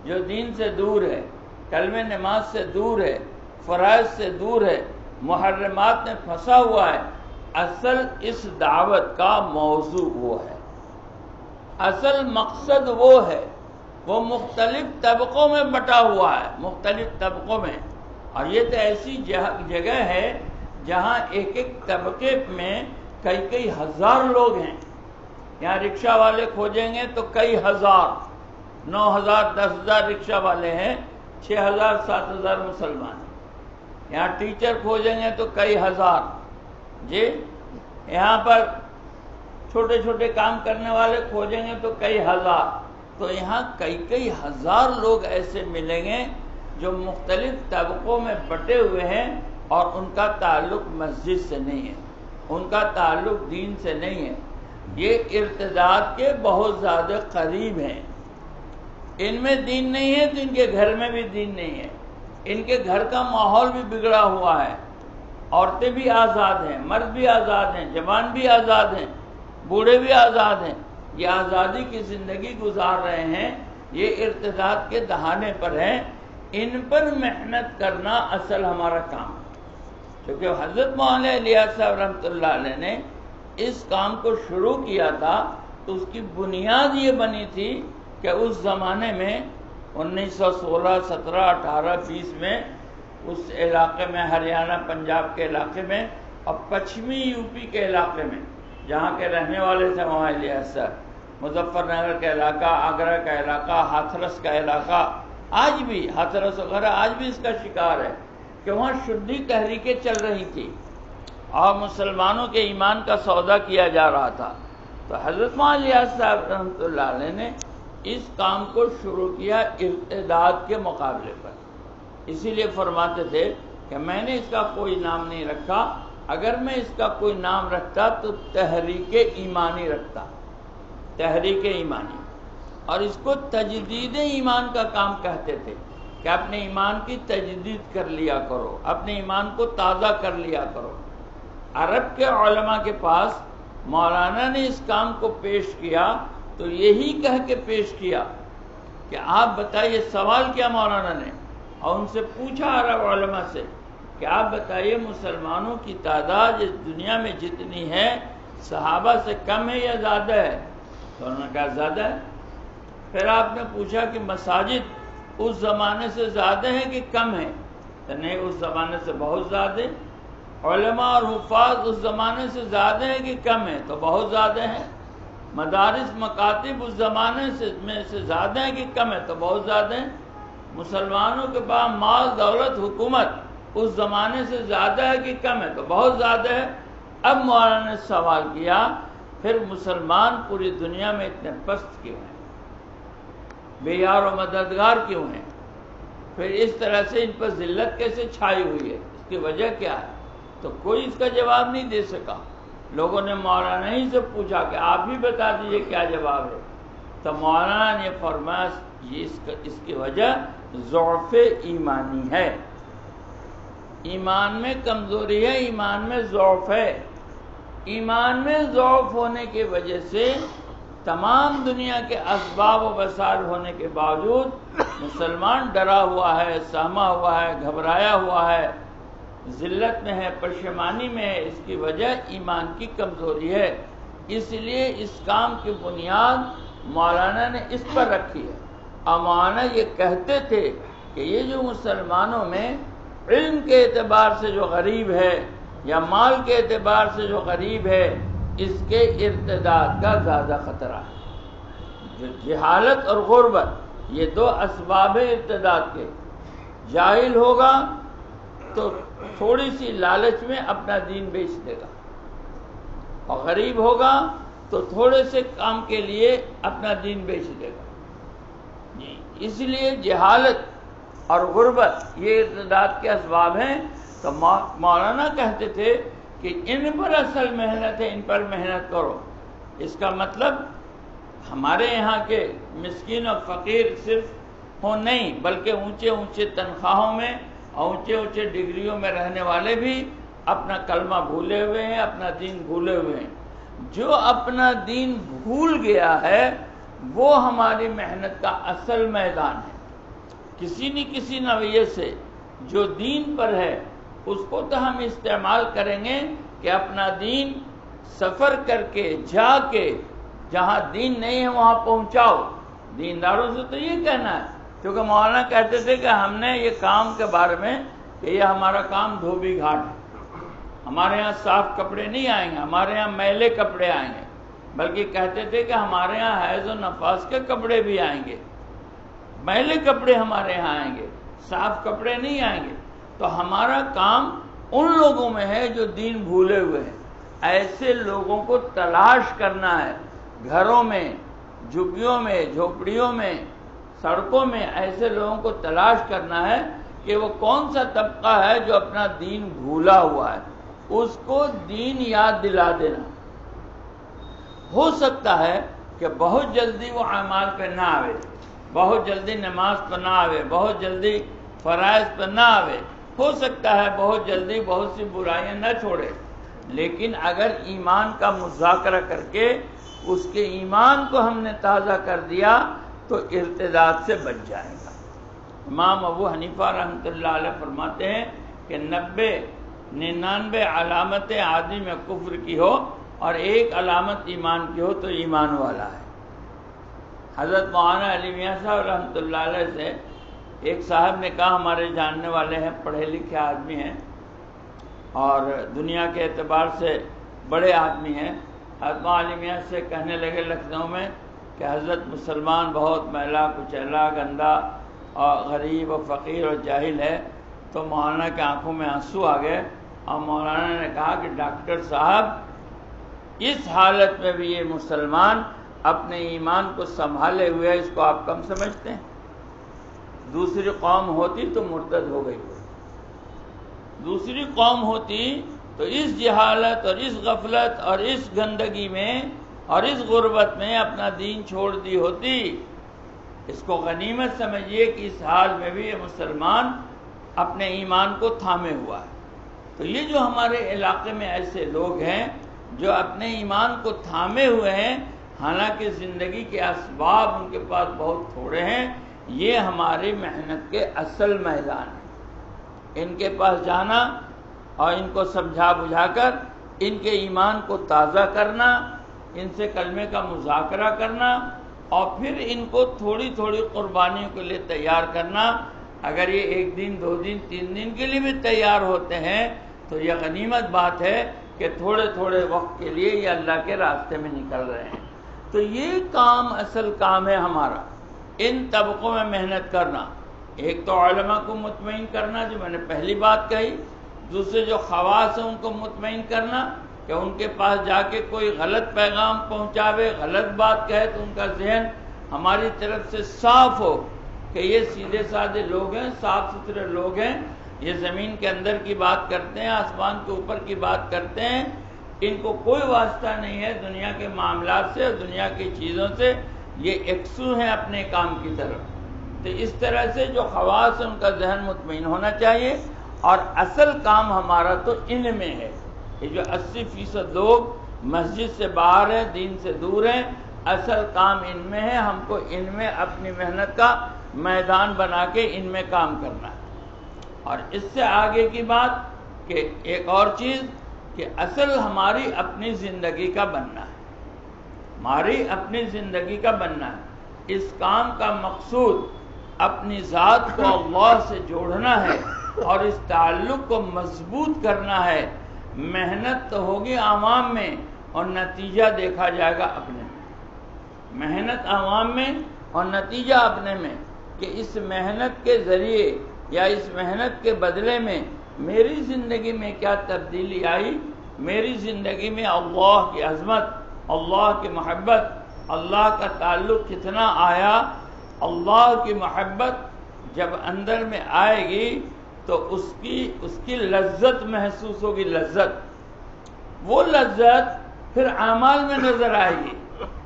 جو دین سے دور ہے، کلمہ نماز سے دور ہے، فرائض سے دور ہے، محرمات میں پھنسا ہوا ہے۔ اصل اس دعوت کا موضوع وہ ہے، اصل مقصد وہ ہے، وہ مختلف طبقوں میں بٹا ہوا ہے، مختلف طبقوں میں۔ اور یہ تو ایسی جگہ ہے جہاں ایک ایک طبقے میں کئی ہزار لوگ ہیں۔ یہاں رکشہ والے کھوجیں گے تو کئی ہزار، 9,000 10,000 رکشہ والے ہیں، 6,000 7,000 مسلمان ہیں۔ یہاں ٹیچر کھوجیں گے تو کئی ہزار، جی یہاں پر چھوٹے چھوٹے کام کرنے والے کھوجیں گے تو کئی ہزار۔ تو یہاں کئی ہزار لوگ ایسے ملیں گے جو مختلف طبقوں میں بٹے ہوئے ہیں، اور ان کا تعلق مسجد سے نہیں ہے، ان کا تعلق دین سے نہیں ہے، یہ ارتداد کے بہت زیادہ قریب ہیں۔ ان میں دین نہیں ہے تو ان کے گھر میں بھی دین نہیں ہے، ان کے گھر کا ماحول بھی بگڑا ہوا ہے، عورتیں بھی آزاد ہیں، مرد بھی آزاد ہیں، جوان بھی آزاد ہیں، بوڑھے بھی آزاد ہیں، یہ آزادی کی زندگی گزار رہے ہیں، یہ ارتداد کے دہانے پر ہیں۔ ان پر محنت کرنا اصل ہمارا کام ہے، کیونکہ حضرت مولانا الیاس صاحب رحمۃ اللہ علیہ نے اس کام کو شروع کیا تھا تو اس کی بنیاد یہ بنی تھی کہ اس زمانے میں 1916 17 18 20 میں اس علاقے میں، ہریانہ پنجاب کے علاقے میں اور پچھمی یو پی کے علاقے میں جہاں کے رہنے والے تھے مولانا الیاس صاحب، مظفر نگر کا علاقہ، آگرہ کا علاقہ، ہاتھرس کا علاقہ، آج بھی ہاتھرس وغیرہ آج بھی اس کا شکار ہے کہ وہاں شدی تحریکیں چل رہی تھی اور مسلمانوں کے ایمان کا سودا کیا جا رہا تھا۔ تو حضرت مولانا الیاس صاحب رحمۃ اللہ علیہ نے اس کام کو شروع کیا ارتداد کے مقابلے پر۔ اسی لیے فرماتے تھے کہ میں نے اس کا کوئی نام نہیں رکھا، اگر میں اس کا کوئی نام رکھتا تو تحریک ایمانی رکھتا، تحریک ایمانی، اور اس کو تجدید ایمان کا کام کہتے تھے کہ اپنے ایمان کی تجدید کر لیا کرو، اپنے ایمان کو تازہ کر لیا کرو۔ عرب کے علماء کے پاس مولانا نے اس کام کو پیش کیا تو یہی کہہ کے پیش کیا کہ آپ بتائیے، سوال کیا مولانا نے، اور ان سے پوچھا عرب علماء سے کہ آپ بتائیے مسلمانوں کی تعداد اس دنیا میں جتنی ہے صحابہ سے کم ہے یا زیادہ ہے؟ تو انہوں نے کہا زیادہ ہے۔ پھر آپ نے پوچھا کہ مساجد اس زمانے سے زیادہ ہیں کہ کم ہیں؟ تو نہیں، اس زمانے سے بہت زیادہ ہیں۔ علماء اور حفاظ اس زمانے سے زیادہ ہیں کہ کم ہیں؟ تو بہت زیادہ ہیں۔ مدارس مکاتب اس زمانے میں سے زیادہ ہیں کہ کم ہیں؟ تو بہت زیادہ ہیں۔ مسلمانوں کے پاس مال دولت حکومت اس زمانے سے زیادہ ہے کہ کم ہے؟ تو بہت زیادہ ہے۔ اب مولانا نے سوال کیا پھر مسلمان پوری دنیا میں اتنے پست کیوں ہیں، بے یار و مددگار کیوں ہیں، پھر اس طرح سے ان پر ذلت کیسے چھائی ہوئی ہے، اس کی وجہ کیا ہے؟ تو کوئی اس کا جواب نہیں دے سکا۔ لوگوں نے مولانا ہی سے پوچھا کہ آپ ہی بتا دیجئے کیا جواب ہے۔ تو مولانا نے فرمایا اس کی وجہ ضعف ایمانی ہے، ایمان میں کمزوری ہے، ایمان میں ضعف ہے۔ ایمان میں ضعف ہونے کی وجہ سے تمام دنیا کے اسباب و وسائل ہونے کے باوجود مسلمان ڈرا ہوا ہے، سہما ہوا ہے، گھبرایا ہوا ہے، ذلت میں ہے، پشیمانی میں ہے۔ اس کی وجہ ایمان کی کمزوری ہے۔ اس لیے اس کام کی بنیاد مولانا نے اس پر رکھی ہے۔ اور مولانا یہ کہتے تھے کہ یہ جو مسلمانوں میں علم کے اعتبار سے جو غریب ہے یا مال کے اعتبار سے جو غریب ہے، اس کے ارتداد کا زیادہ خطرہ ہے۔ جو جہالت اور غربت یہ دو اسباب ہیں ارتداد کے۔ جاہل ہوگا تو تھوڑی سی لالچ میں اپنا دین بیچ دے گا، اور غریب ہوگا تو تھوڑے سے کام کے لیے اپنا دین بیچ دے گا۔ اس لیے جہالت اور غربت یہ ارتداد کے اسباب ہیں۔ تو مولانا کہتے تھے کہ ان پر اصل محنت ہے، ان پر محنت کرو۔ اس کا مطلب ہمارے یہاں کے مسکین اور فقیر صرف ہو نہیں، بلکہ اونچے اونچے تنخواہوں میں اور اونچے اونچے ڈگریوں میں رہنے والے بھی اپنا کلمہ بھولے ہوئے ہیں، اپنا دین بھولے ہوئے ہیں۔ جو اپنا دین بھول گیا ہے وہ ہماری محنت کا اصل میدان ہے۔ کسی نہ کسی نوعیت سے جو دین پر ہے اس کو تو ہم استعمال کریں گے کہ اپنا دین سفر کر کے جا کے جہاں دین نہیں ہے وہاں پہنچاؤ۔ دینداروں سے تو یہ کہنا ہے، کیونکہ مولانا کہتے تھے کہ ہم نے یہ کام کے بارے میں کہ یہ ہمارا کام دھوبی گھاٹ ہے، ہمارے ہاں صاف کپڑے نہیں آئیں گے، ہمارے ہاں میلے کپڑے آئیں گے، بلکہ کہتے تھے کہ ہمارے ہاں حیض و نفاس کے کپڑے بھی آئیں گے، میلے کپڑے ہمارے ہاں آئیں گے، صاف کپڑے نہیں آئیں گے۔ تو ہمارا کام ان لوگوں میں ہے جو دین بھولے ہوئے ہیں۔ ایسے لوگوں کو تلاش کرنا ہے، گھروں میں، جھگیوں میں، جھوپڑیوں میں، سڑکوں میں ایسے لوگوں کو تلاش کرنا ہے کہ وہ کون سا طبقہ ہے جو اپنا دین بھولا ہوا ہے، اس کو دین یاد دلا دینا۔ ہو سکتا ہے کہ بہت جلدی وہ اعمال پہ نہ آوے، بہت جلدی نماز پہ نہ آوے، بہت جلدی فرائض پہ نہ آوے، ہو سکتا ہے بہت جلدی بہت سی برائیاں نہ چھوڑے، لیکن اگر ایمان کا مذاکرہ کر کے اس کے ایمان کو ہم نے تازہ کر دیا تو ارتداد سے بچ جائے گا۔ امام ابو حنیفہ رحمۃ اللہ علیہ فرماتے ہیں کہ 99 علامتیں آدمی میں کفر کی ہو اور ایک علامت ایمان کی ہو تو ایمان والا ہے۔ حضرت مولانا علی میاں صاحب رحمۃ اللہ علیہ سے ایک صاحب نے کہا، ہمارے جاننے والے ہیں، پڑھے لکھے آدمی ہیں اور دنیا کے اعتبار سے بڑے آدمی ہیں، حضرت مولانا علی میاں سے کہنے لگے لکھنؤ میں کہ حضرت مسلمان بہت میلا کچیلا گندا اور غریب اور فقیر اور جاہل ہے۔ تو مولانا کی آنکھوں میں آنسو آ گئے اور مولانا نے کہا کہ ڈاکٹر صاحب اس حالت میں بھی یہ مسلمان اپنے ایمان کو سنبھالے ہوئے، اس کو آپ کم سمجھتے ہیں؟ دوسری قوم ہوتی تو مرتد ہو گئی، دوسری قوم ہوتی تو اس جہالت اور اس غفلت اور اس گندگی میں اور اس غربت میں اپنا دین چھوڑ دی ہوتی۔ اس کو غنیمت سمجھیے کہ اس حال میں بھی یہ مسلمان اپنے ایمان کو تھامے ہوا ہے۔ تو یہ جو ہمارے علاقے میں ایسے لوگ ہیں جو اپنے ایمان کو تھامے ہوئے ہیں، حالانکہ زندگی کے اسباب ان کے پاس بہت تھوڑے ہیں، یہ ہماری محنت کے اصل میدان ہیں۔ ان کے پاس جانا اور ان کو سمجھا بجھا کر ان کے ایمان کو تازہ کرنا، ان سے کلمے کا مذاکرہ کرنا، اور پھر ان کو تھوڑی تھوڑی قربانیوں کے لیے تیار کرنا۔ اگر یہ 1 دن 2 دن 3 دن کے لیے بھی تیار ہوتے ہیں تو یہ غنیمت بات ہے کہ تھوڑے تھوڑے وقت کے لیے یہ اللہ کے راستے میں نکل رہے ہیں۔ تو یہ کام اصل کام ہے ہمارا، ان طبقوں میں محنت کرنا۔ ایک تو علماء کو مطمئن کرنا، جو میں نے پہلی بات کہی، دوسرے جو خواص ہیں ان کو مطمئن کرنا کہ ان کے پاس جا کے کوئی غلط پیغام پہنچاوے، غلط بات کہے تو ان کا ذہن ہماری طرف سے صاف ہو کہ یہ سیدھے سادے لوگ ہیں، صاف ستھرے لوگ ہیں، یہ زمین کے اندر کی بات کرتے ہیں، آسمان کے اوپر کی بات کرتے ہیں، ان کو کوئی واسطہ نہیں ہے دنیا کے معاملات سے اور دنیا کی چیزوں سے، یہ یکسو ہیں اپنے کام کی طرف۔ تو اس طرح سے جو خواص ہیں ان کا ذہن مطمئن ہونا چاہیے، اور اصل کام ہمارا تو ان میں ہے۔ یہ جو 80% لوگ مسجد سے باہر ہیں، دین سے دور ہیں، اصل کام ان میں ہے۔ ہم کو ان میں اپنی محنت کا میدان بنا کے ان میں کام کرنا ہے۔ اور اس سے آگے کی بات کہ ایک اور چیز کہ اصل ہماری اپنی زندگی کا بننا ہے، ہماری اپنی زندگی کا بننا ہے۔ اس کام کا مقصود اپنی ذات کو اللہ سے جوڑنا ہے اور اس تعلق کو مضبوط کرنا ہے۔ محنت تو ہوگی عوام میں اور نتیجہ دیکھا جائے گا اپنے میں، محنت عوام میں اور نتیجہ اپنے میں، کہ اس محنت کے ذریعے یا اس محنت کے بدلے میں میری زندگی میں کیا تبدیلی آئی، میری زندگی میں اللہ کی عظمت، اللہ کی محبت، اللہ کا تعلق کتنا آیا۔ اللہ کی محبت جب اندر میں آئے گی تو اس کی لذت محسوس ہوگی، لذت، وہ لذت پھر اعمال میں نظر آئے گی،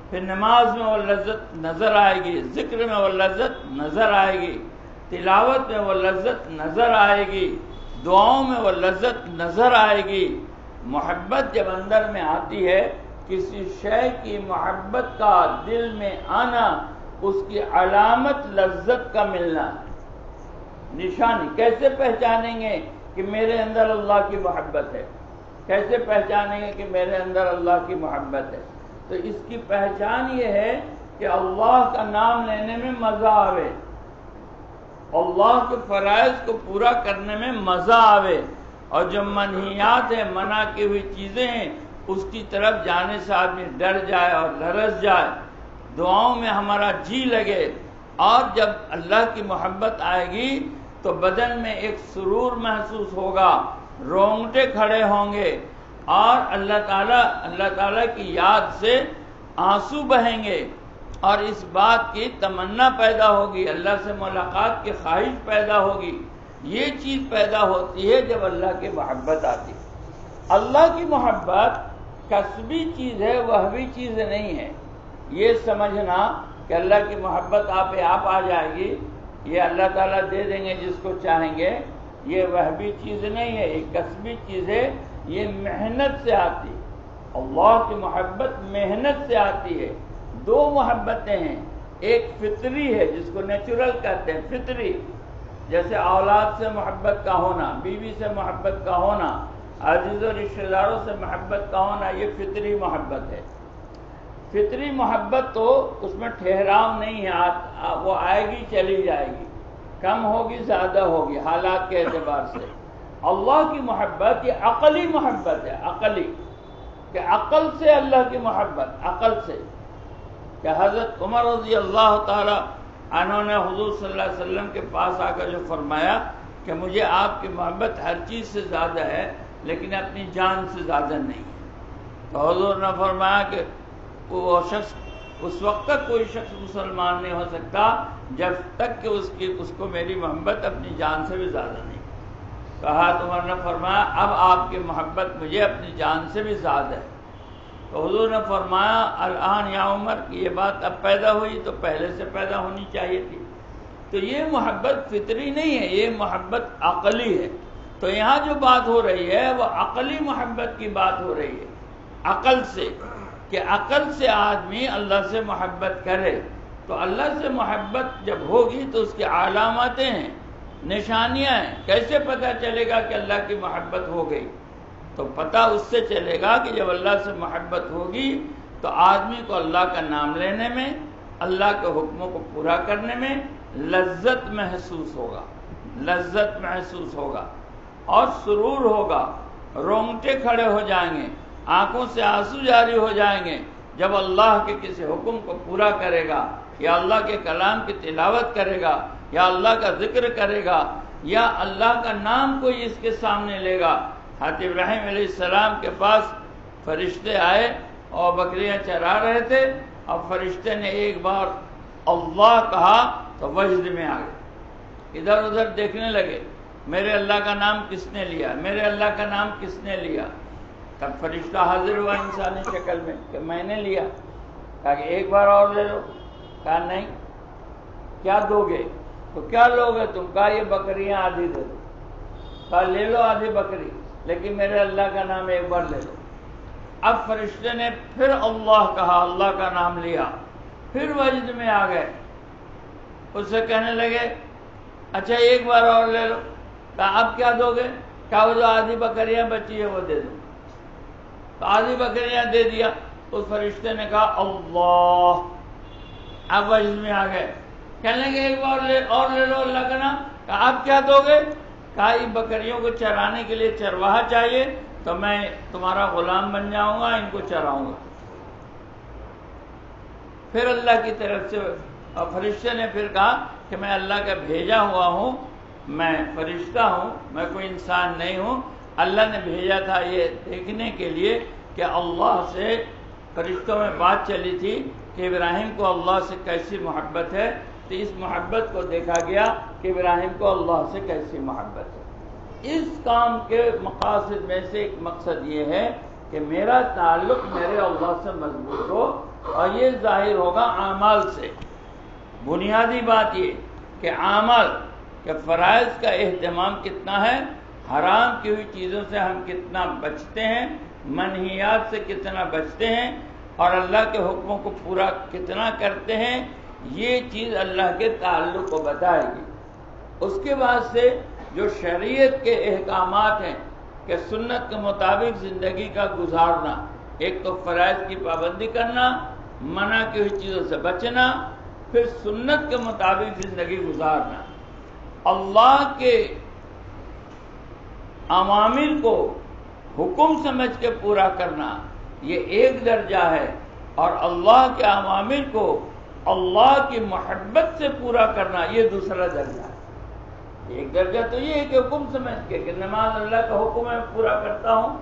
پھر نماز میں وہ لذت نظر آئے گی، ذکر میں وہ لذت نظر آئے گی، تلاوت میں وہ لذت نظر آئے گی، دعاؤں میں وہ لذت نظر آئے گی۔ محبت جب اندر میں آتی ہے، کسی شے کی محبت کا دل میں آنا، اس کی علامت لذت کا ملنا ہے، نشانی۔ کیسے پہچانیں گے کہ میرے اندر اللہ کی محبت ہے؟ کیسے پہچانیں گے کہ میرے اندر اللہ کی محبت ہے؟ تو اس کی پہچان یہ ہے کہ اللہ کا نام لینے میں مزہ آوے، اللہ کے فرائض کو پورا کرنے میں مزہ آوے، اور جو منہیات ہیں، منع کی ہوئی چیزیں ہیں، اس کی طرف جانے سے آدمی ڈر جائے اور لرز جائے، دعاؤں میں ہمارا جی لگے۔ اور جب اللہ کی محبت آئے گی تو بدن میں ایک سرور محسوس ہوگا، رونگٹے کھڑے ہوں گے، اور اللہ تعالیٰ کی یاد سے آنسو بہیں گے، اور اس بات کی تمنا پیدا ہوگی، اللہ سے ملاقات کی خواہش پیدا ہوگی۔ یہ چیز پیدا ہوتی ہے جب اللہ کی محبت آتی ہے۔ اللہ کی محبت کسبی چیز ہے، وہبی چیز نہیں ہے۔ یہ سمجھنا کہ اللہ کی محبت آپ آ جائے گی، یہ اللہ تعالیٰ دے دیں گے جس کو چاہیں گے، یہ وہبی چیز نہیں ہے، یہ کسبی چیز ہے، یہ محنت سے آتی ہے۔ اللہ کی محبت محنت سے آتی ہے۔ 2 محبتیں ہیں، ایک فطری ہے جس کو نیچرل کہتے ہیں، فطری، جیسے اولاد سے محبت کا ہونا، بیوی سے محبت کا ہونا، عزیز و رشتہ داروں سے محبت کا ہونا، یہ فطری محبت ہے۔ فطری محبت تو اس میں ٹھہراؤ نہیں ہے، وہ آئے گی چلی جائے گی، کم ہوگی زیادہ ہوگی حالات کے اعتبار سے۔ اللہ کی محبت یہ عقلی محبت ہے، عقلی، کہ عقل سے اللہ کی محبت، عقل سے، کہ حضرت عمر رضی اللہ تعالی عنہ نے حضور صلی اللہ علیہ وسلم کے پاس آ کر جو فرمایا کہ مجھے آپ کی محبت ہر چیز سے زیادہ ہے لیکن اپنی جان سے زیادہ نہیں ہے۔ تو حضور نے فرمایا کہ وہ شخص، اس وقت تک کوئی شخص مسلمان نہیں ہو سکتا جب تک کہ اس کو میری محبت اپنی جان سے بھی زیادہ نہیں۔ کہا تو عمر نے فرمایا اب آپ کی محبت مجھے اپنی جان سے بھی زیادہ ہے۔ تو حضور نے فرمایا الآن یا عمر، کہ یہ بات اب پیدا ہوئی تو پہلے سے پیدا ہونی چاہیے تھی۔ تو یہ محبت فطری نہیں ہے، یہ محبت عقلی ہے۔ تو یہاں جو بات ہو رہی ہے وہ عقلی محبت کی بات ہو رہی ہے، عقل سے، کہ عقل سے آدمی اللہ سے محبت کرے۔ تو اللہ سے محبت جب ہوگی تو اس کی علامتیں ہیں، نشانیاں ہیں. کیسے پتہ چلے گا کہ اللہ کی محبت ہو گئی؟ تو پتہ اس سے چلے گا کہ جب اللہ سے محبت ہوگی تو آدمی کو اللہ کا نام لینے میں، اللہ کے حکموں کو پورا کرنے میں لذت محسوس ہوگا، لذت محسوس ہوگا اور سرور ہوگا. رونگٹے کھڑے ہو جائیں گے، آنکھوں سے آنسو جاری ہو جائیں گے جب اللہ کے کسی حکم کو پورا کرے گا، یا اللہ کے کلام کی تلاوت کرے گا، یا اللہ کا ذکر کرے گا، یا اللہ کا نام کوئی اس کے سامنے لے گا. حضرت ابراہیم علیہ السلام کے پاس فرشتے آئے اور بکریاں چرا رہے تھے، اور فرشتے نے ایک بار اللہ کہا تو وجد میں آ گئے، ادھر ادھر دیکھنے لگے، میرے اللہ کا نام کس نے لیا، میرے اللہ کا نام کس نے لیا؟ تب فرشتہ حاضر ہوا انسانی شکل میں کہ میں نے لیا. کہا کہ ایک بار اور لے لو. کہا نہیں. کیا دو گے؟ تو کیا لوگے تم؟ کہا یہ بکریاں آدھی دے دو. کہا لے لو آدھی بکری، لیکن میرے اللہ کا نام ایک بار لے لو. اب فرشتے نے پھر اللہ کہا، اللہ کا نام لیا، پھر وجد میں آ گئے. اس سے کہنے لگے اچھا ایک بار اور لے لو. کہا اب کیا دو گے؟ کہا وہ جو آدھی بکریاں بچی ہے وہ دے دو. تو آدھی بکریاں دے دیا. اس فرشتے نے کہا اللہ. اب وجد میں آ گئے، کہنے لگے ایک بار اور لے لو اللہ کا نام. کہا اب کیا دو گے؟ کہا ان بکریوں کو چرانے کے لیے چرواہا چاہیے، تو میں تمہارا غلام بن جاؤں گا، ان کو چراؤں گا. پھر اللہ کی طرف سے اور فرشتے نے پھر کہا کہ میں اللہ کا بھیجا ہوا ہوں، میں فرشتہ ہوں، میں کوئی انسان نہیں ہوں. اللہ نے بھیجا تھا یہ دیکھنے کے لیے کہ اللہ سے فرشتوں میں بات چلی تھی کہ ابراہیم کو اللہ سے کیسی محبت ہے. تو اس محبت کو دیکھا گیا کہ ابراہیم کو اللہ سے کیسی محبت ہے. اس کام کے مقاصد میں سے ایک مقصد یہ ہے کہ میرا تعلق میرے اللہ سے مضبوط ہو، اور یہ ظاہر ہوگا اعمال سے. بنیادی بات یہ کہ اعمال کہ فرائض کا اہتمام کتنا ہے، حرام کی ہوئی چیزوں سے ہم کتنا بچتے ہیں، منہیات سے کتنا بچتے ہیں، اور اللہ کے حکموں کو پورا کتنا کرتے ہیں، یہ چیز اللہ کے تعلق کو بتائے گی. اس کے بعد سے جو شریعت کے احکامات ہیں کہ سنت کے مطابق زندگی کا گزارنا، ایک تو فرائض کی پابندی کرنا، منع کی ہوئی چیزوں سے بچنا، پھر سنت کے مطابق زندگی گزارنا. اللہ کے اوامر کو حکم سمجھ کے پورا کرنا یہ ایک درجہ ہے، اور اللہ کے اوامر کو اللہ کی محبت سے پورا کرنا یہ دوسرا درجہ ہے. ایک درجہ تو یہ ہے کہ حکم سمجھ کے کہ نماز اللہ کا حکم ہے میں پورا کرتا ہوں،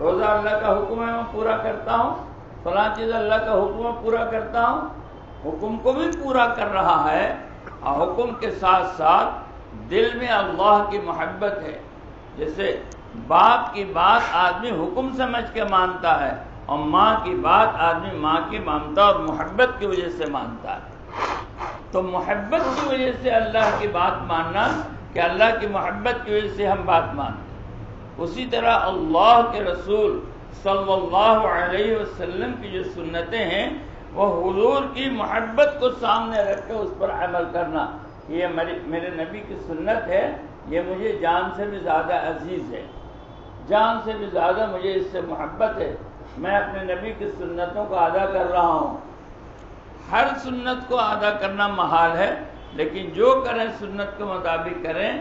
روزہ اللہ کا حکم ہے میں پورا کرتا ہوں، فلاں چیز اللہ کا حکم ہے پورا کرتا ہوں. حکم کو بھی پورا کر رہا ہے، اور حکم کے ساتھ ساتھ دل میں اللہ کی محبت ہے. جیسے باپ کی بات آدمی حکم سمجھ کے مانتا ہے، اور ماں کی بات آدمی ماں کی مانتا اور محبت کی وجہ سے مانتا ہے. تو محبت کی وجہ سے اللہ کی بات ماننا کہ اللہ کی محبت کی وجہ سے ہم بات مانتے. اسی طرح اللہ کے رسول صلی اللہ علیہ وسلم کی جو سنتیں ہیں وہ حضور کی محبت کو سامنے رکھ کے اس پر عمل کرنا. یہ میرے نبی کی سنت ہے، یہ مجھے جان سے بھی زیادہ عزیز ہے، جان سے بھی زیادہ مجھے اس سے محبت ہے. میں اپنے نبی کی سنتوں کو ادا کر رہا ہوں. ہر سنت کو ادا کرنا محال ہے، لیکن جو کریں سنت کے مطابق کریں،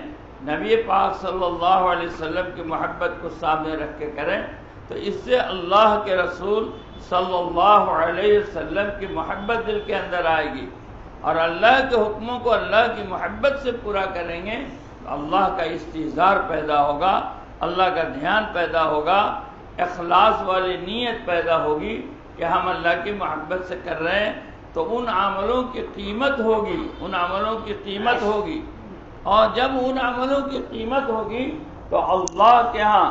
نبی پاک صلی اللہ علیہ وسلم کی محبت کو سامنے رکھ کے کریں، تو اس سے اللہ کے رسول صلی اللہ علیہ وسلم کی محبت دل کے اندر آئے گی، اور اللہ کے حکموں کو اللہ کی محبت سے پورا کریں گے تو اللہ کا استحضار پیدا ہوگا، اللہ کا دھیان پیدا ہوگا، اخلاص والی نیت پیدا ہوگی کہ ہم اللہ کی محبت سے کر رہے ہیں. تو ان عملوں کی قیمت ہوگی، ان عملوں کی قیمت ہوگی، اور جب ان عملوں کی قیمت ہوگی تو اللہ کے ہاں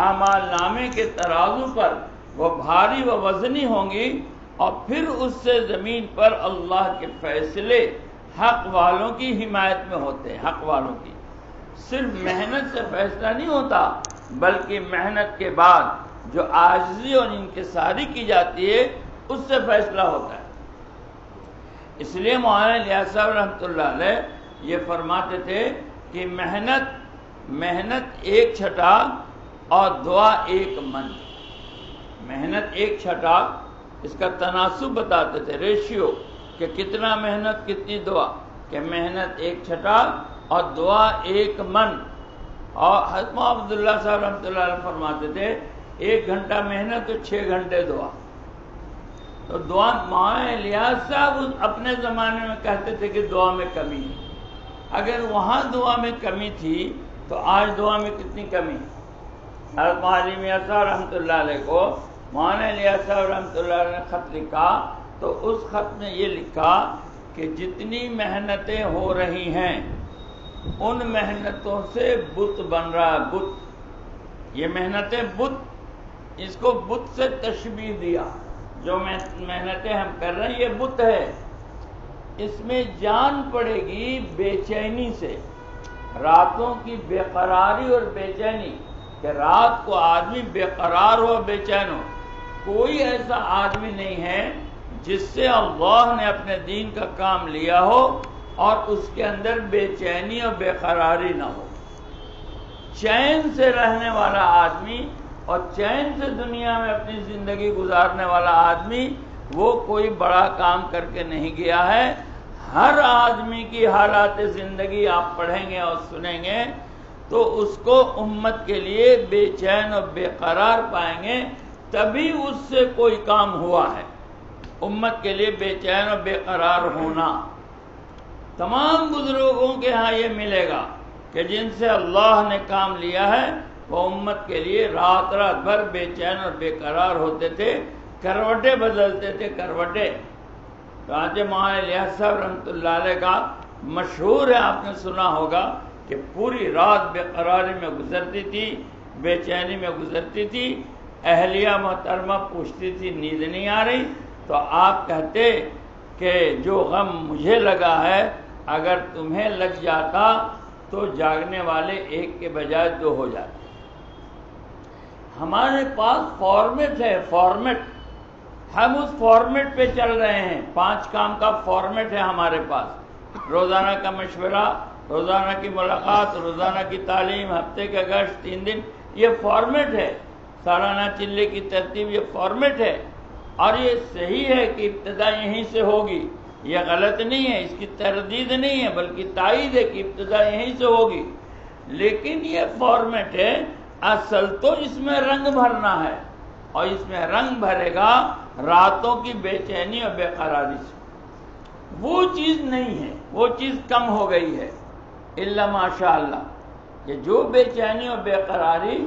اعمال نامے کے ترازو پر وہ بھاری و وزنی ہوں گی، اور پھر اس سے زمین پر اللہ کے فیصلے حق والوں کی حمایت میں ہوتے ہیں. حق والوں کی صرف محنت سے فیصلہ نہیں ہوتا، بلکہ محنت کے بعد جو عاجزی اور انکساری کی جاتی ہے اس سے فیصلہ ہوتا ہے. اس لیے مولانا الیاس صاحب رحمۃ اللہ علیہ یہ فرماتے تھے کہ محنت ایک چھٹا اور دعا ایک من. محنت ایک چھٹا، اس کا تناسب بتاتے تھے، ریشیو، کہ کتنا محنت کتنی دعا، کہ محنت ایک چھٹا اور دعا ایک من. اور حضرت عبداللہ صاحب رحمۃ اللہ علیہ فرماتے تھے 1 گھنٹہ محنت تو 6 گھنٹے دعا. تو دعا مولانا الیاس صاحب اپنے زمانے میں کہتے تھے کہ دعا میں کمی ہے. اگر وہاں دعا میں کمی تھی تو آج دعا میں کتنی کمی ہے. حضرت مولانا میاں صاحب رحمۃ اللہ علیہ کو مولانا الیاس صاحب رحمۃ اللہ علیہ نے خط لکھا تو اس خط میں یہ لکھا کہ جتنی محنتیں ہو رہی ہیں ان محنتوں سے بت بن رہا ہے. بت، یہ محنتیں بت، اس کو بت سے تشبیہ دیا. جو محنتیں ہم کر رہے ہیں یہ بت ہے، اس میں جان پڑے گی بے چینی سے، راتوں کی بے قراری اور بے چینی، کہ رات کو آدمی بے قرار ہو، بے چین ہو. کوئی ایسا آدمی نہیں ہے جس سے اللہ نے اپنے دین کا کام لیا ہو اور اس کے اندر بے چینی اور بے قراری نہ ہو. چین سے رہنے والا آدمی اور چین سے دنیا میں اپنی زندگی گزارنے والا آدمی وہ کوئی بڑا کام کر کے نہیں گیا ہے. ہر آدمی کی حالات زندگی آپ پڑھیں گے اور سنیں گے تو اس کو امت کے لیے بے چین اور بے قرار پائیں گے، تبھی اس سے کوئی کام ہوا ہے. امت کے لیے بے چین اور بے قرار ہونا تمام بزرگوں کے ہاں یہ ملے گا کہ جن سے اللہ نے کام لیا ہے وہ امت کے لیے رات بھر بے چین اور بے قرار ہوتے تھے، کروٹیں بدلتے تھے، کروٹیں. تو آج مولانا الیاس صاحب رحمۃ اللہ علیہ کا مشہور ہے، آپ نے سنا ہوگا کہ پوری رات بے قراری میں گزرتی تھی، بے چینی میں گزرتی تھی. اہلیہ محترمہ پوچھتی تھی نیند نہیں آ رہی تو آپ کہتے کہ جو غم مجھے لگا ہے اگر تمہیں لگ جاتا تو جاگنے والے ایک کے بجائے 2 ہو جاتے. ہمارے پاس فارمیٹ ہے، فارمیٹ، ہم اس فارمیٹ پہ چل رہے ہیں. 5 کام کا فارمیٹ ہے ہمارے پاس، روزانہ کا مشورہ، روزانہ کی ملاقات، روزانہ کی تعلیم، ہفتے کا گشت، 3 دن، یہ فارمیٹ ہے. سالانہ چلے کی ترتیب، یہ فارمیٹ ہے. اور یہ صحیح ہے کہ ابتدا یہیں سے ہوگی، یہ غلط نہیں ہے، اس کی تردید نہیں ہے بلکہ تائید ہے کہ ابتدا یہیں سے ہوگی. لیکن یہ فارمیٹ ہے، اصل تو اس میں رنگ بھرنا ہے، اور اس میں رنگ بھرے گا راتوں کی بے چینی اور بے قراری سے. وہ چیز نہیں ہے، وہ چیز کم ہو گئی ہے الا ماشاء اللہ، کہ جو بے چینی اور بے قراری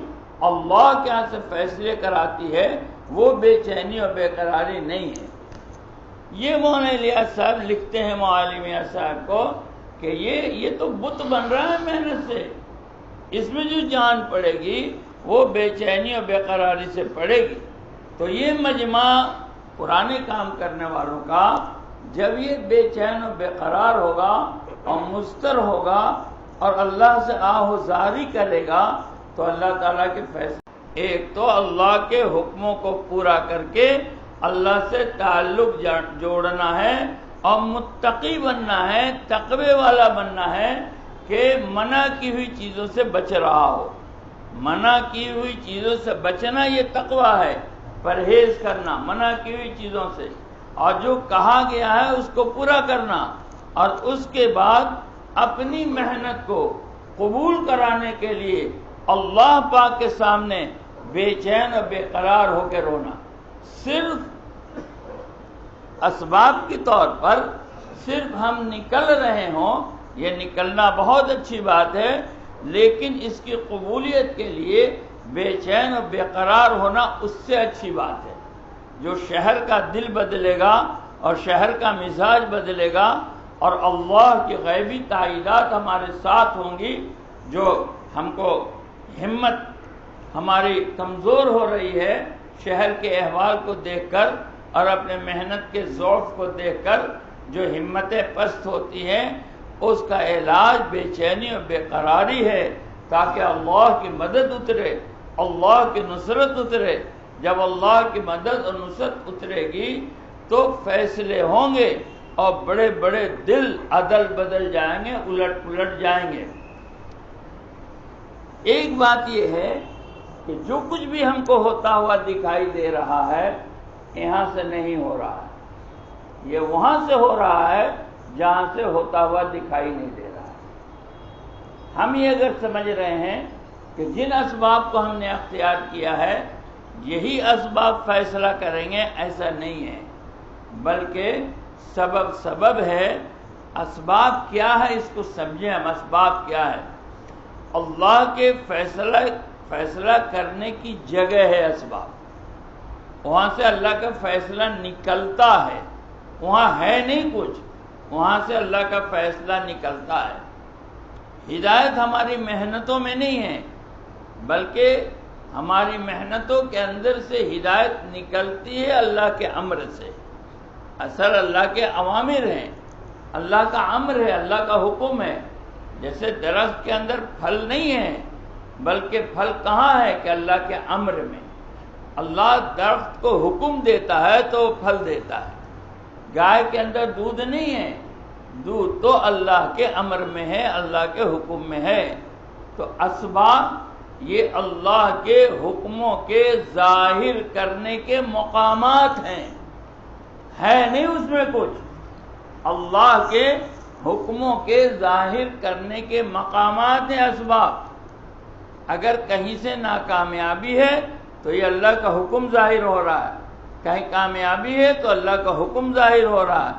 اللہ کے ہاں سے فیصلے کراتی ہے وہ بے چینی اور بے قراری نہیں ہے. یہ مولانا الیاس صاحب لکھتے ہیں مولانا میاں صاحب کو کہ یہ تو بت بن رہا ہے محنت سے، اس میں جو جان پڑے گی وہ بے چینی اور بے قراری سے پڑے گی. تو یہ مجمع پرانے کام کرنے والوں کا جب یہ بے چین اور بے قرار ہوگا اور مضطر ہوگا اور اللہ سے آہوزاری کرے گا تو اللہ تعالیٰ کے فیصلے، ایک تو اللہ کے حکموں کو پورا کر کے اللہ سے تعلق جوڑنا ہے اور متقی بننا ہے، تقوی والا بننا ہے کہ منع کی ہوئی چیزوں سے بچ رہا ہو. منع کی ہوئی چیزوں سے بچنا یہ تقوی ہے، پرہیز کرنا منع کی ہوئی چیزوں سے، اور جو کہا گیا ہے اس کو پورا کرنا، اور اس کے بعد اپنی محنت کو قبول کرانے کے لیے اللہ پاک کے سامنے بے چین اور بے قرار ہو کے رونا. صرف اسباب کے طور پر صرف ہم نکل رہے ہوں، یہ نکلنا بہت اچھی بات ہے، لیکن اس کی قبولیت کے لیے بے چین اور بے قرار ہونا اس سے اچھی بات ہے. جو شہر کا دل بدلے گا اور شہر کا مزاج بدلے گا اور اللہ کی غیبی تائیدات ہمارے ساتھ ہوں گی، جو ہم کو ہمت ہماری کمزور ہو رہی ہے شہر کے احوال کو دیکھ کر اور اپنے محنت کے ضعف کو دیکھ کر، جو ہمتیں پست ہوتی ہیں اس کا علاج بے چینی اور بے قراری ہے، تاکہ اللہ کی مدد اترے، اللہ کی نصرت اترے. جب اللہ کی مدد اور نصرت اترے گی تو فیصلے ہوں گے اور بڑے بڑے دل عدل بدل جائیں گے، الٹ پلٹ جائیں گے. ایک بات یہ ہے کہ جو کچھ بھی ہم کو ہوتا ہوا دکھائی دے رہا ہے یہاں سے نہیں ہو رہا ہے، یہ وہاں سے ہو رہا ہے جہاں سے ہوتا ہوا دکھائی نہیں دے رہا ہے۔ ہم یہ اگر سمجھ رہے ہیں کہ جن اسباب کو ہم نے اختیار کیا ہے یہی اسباب فیصلہ کریں گے، ایسا نہیں ہے، بلکہ سبب ہے۔ اسباب کیا ہے اس کو سمجھیں ہم، اسباب کیا ہے؟ اللہ کے فیصلہ کرنے کی جگہ ہے اسباب، وہاں سے اللہ کا فیصلہ نکلتا ہے، وہاں ہے نہیں کچھ، وہاں سے اللہ کا فیصلہ نکلتا ہے۔ ہدایت ہماری محنتوں میں نہیں ہے، بلکہ ہماری محنتوں کے اندر سے ہدایت نکلتی ہے اللہ کے امر سے۔ اصل اللہ کے اوامر ہیں، اللہ کا امر ہے، اللہ کا حکم ہے۔ جیسے درخت کے اندر پھل نہیں ہے، بلکہ پھل کہاں ہے کہ اللہ کے امر میں۔ اللہ درخت کو حکم دیتا ہے تو وہ پھل دیتا ہے۔ گائے کے اندر دودھ نہیں ہے، دودھ تو اللہ کے امر میں ہے، اللہ کے حکم میں ہے۔ تو اسباب یہ اللہ کے حکموں کے ظاہر کرنے کے مقامات ہیں، ہے نہیں اس میں کچھ۔ اللہ کے حکموں کے ظاہر کرنے کے مقامات ہیں اسباب۔ اگر کہیں سے ناکامیابی ہے تو یہ اللہ کا حکم ظاہر ہو رہا ہے، کہیں کامیابی ہے تو اللہ کا حکم ظاہر ہو رہا ہے،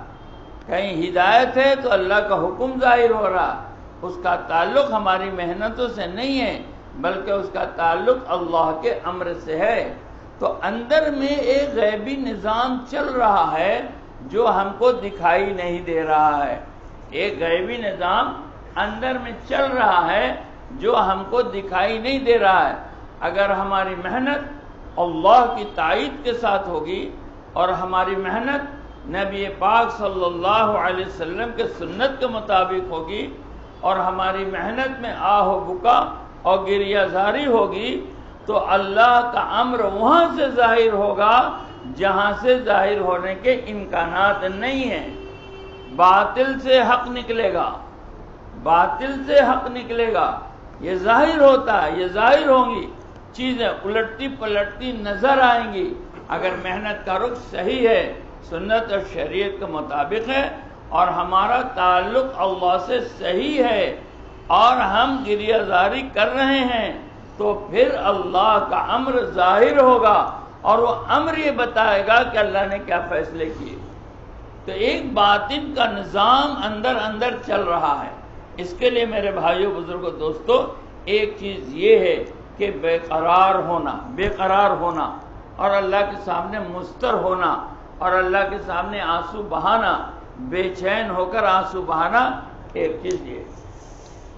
کہیں ہدایت ہے تو اللہ کا حکم ظاہر ہو رہا ہے۔ اس کا تعلق ہماری محنتوں سے نہیں ہے، بلکہ اس کا تعلق اللہ کے امر سے ہے۔ تو اندر میں ایک غیبی نظام چل رہا ہے جو ہم کو دکھائی نہیں دے رہا ہے، ایک غیبی نظام اندر میں چل رہا ہے جو ہم کو دکھائی نہیں دے رہا ہے۔ اگر ہماری محنت اللہ کی تائید کے ساتھ ہوگی اور ہماری محنت نبی پاک صلی اللہ علیہ وسلم کے سنت کے مطابق ہوگی اور ہماری محنت میں آہ و بکا اور گریہ زاری ہوگی تو اللہ کا امر وہاں سے ظاہر ہوگا جہاں سے ظاہر ہونے کے امکانات نہیں ہیں۔ باطل سے حق نکلے گا، باطل سے حق نکلے گا، یہ ظاہر ہوتا ہے، یہ ظاہر ہوں گی، چیزیں الٹتی پلٹتی نظر آئیں گی۔ اگر محنت کا رخ صحیح ہے، سنت اور شریعت کے مطابق ہے اور ہمارا تعلق اللہ سے صحیح ہے اور ہم گریہ زاری کر رہے ہیں تو پھر اللہ کا امر ظاہر ہوگا اور وہ امر یہ بتائے گا کہ اللہ نے کیا فیصلے کیے۔ تو ایک باطن کا نظام اندر چل رہا ہے۔ اس کے لیے میرے بھائیوں بزرگوں دوستو ایک چیز یہ ہے کہ بے قرار ہونا اور اللہ کے سامنے مستر ہونا اور اللہ کے سامنے آنسو بہانا، بے چین ہو کر آنسو بہانا، ایک چیز یہ ہے۔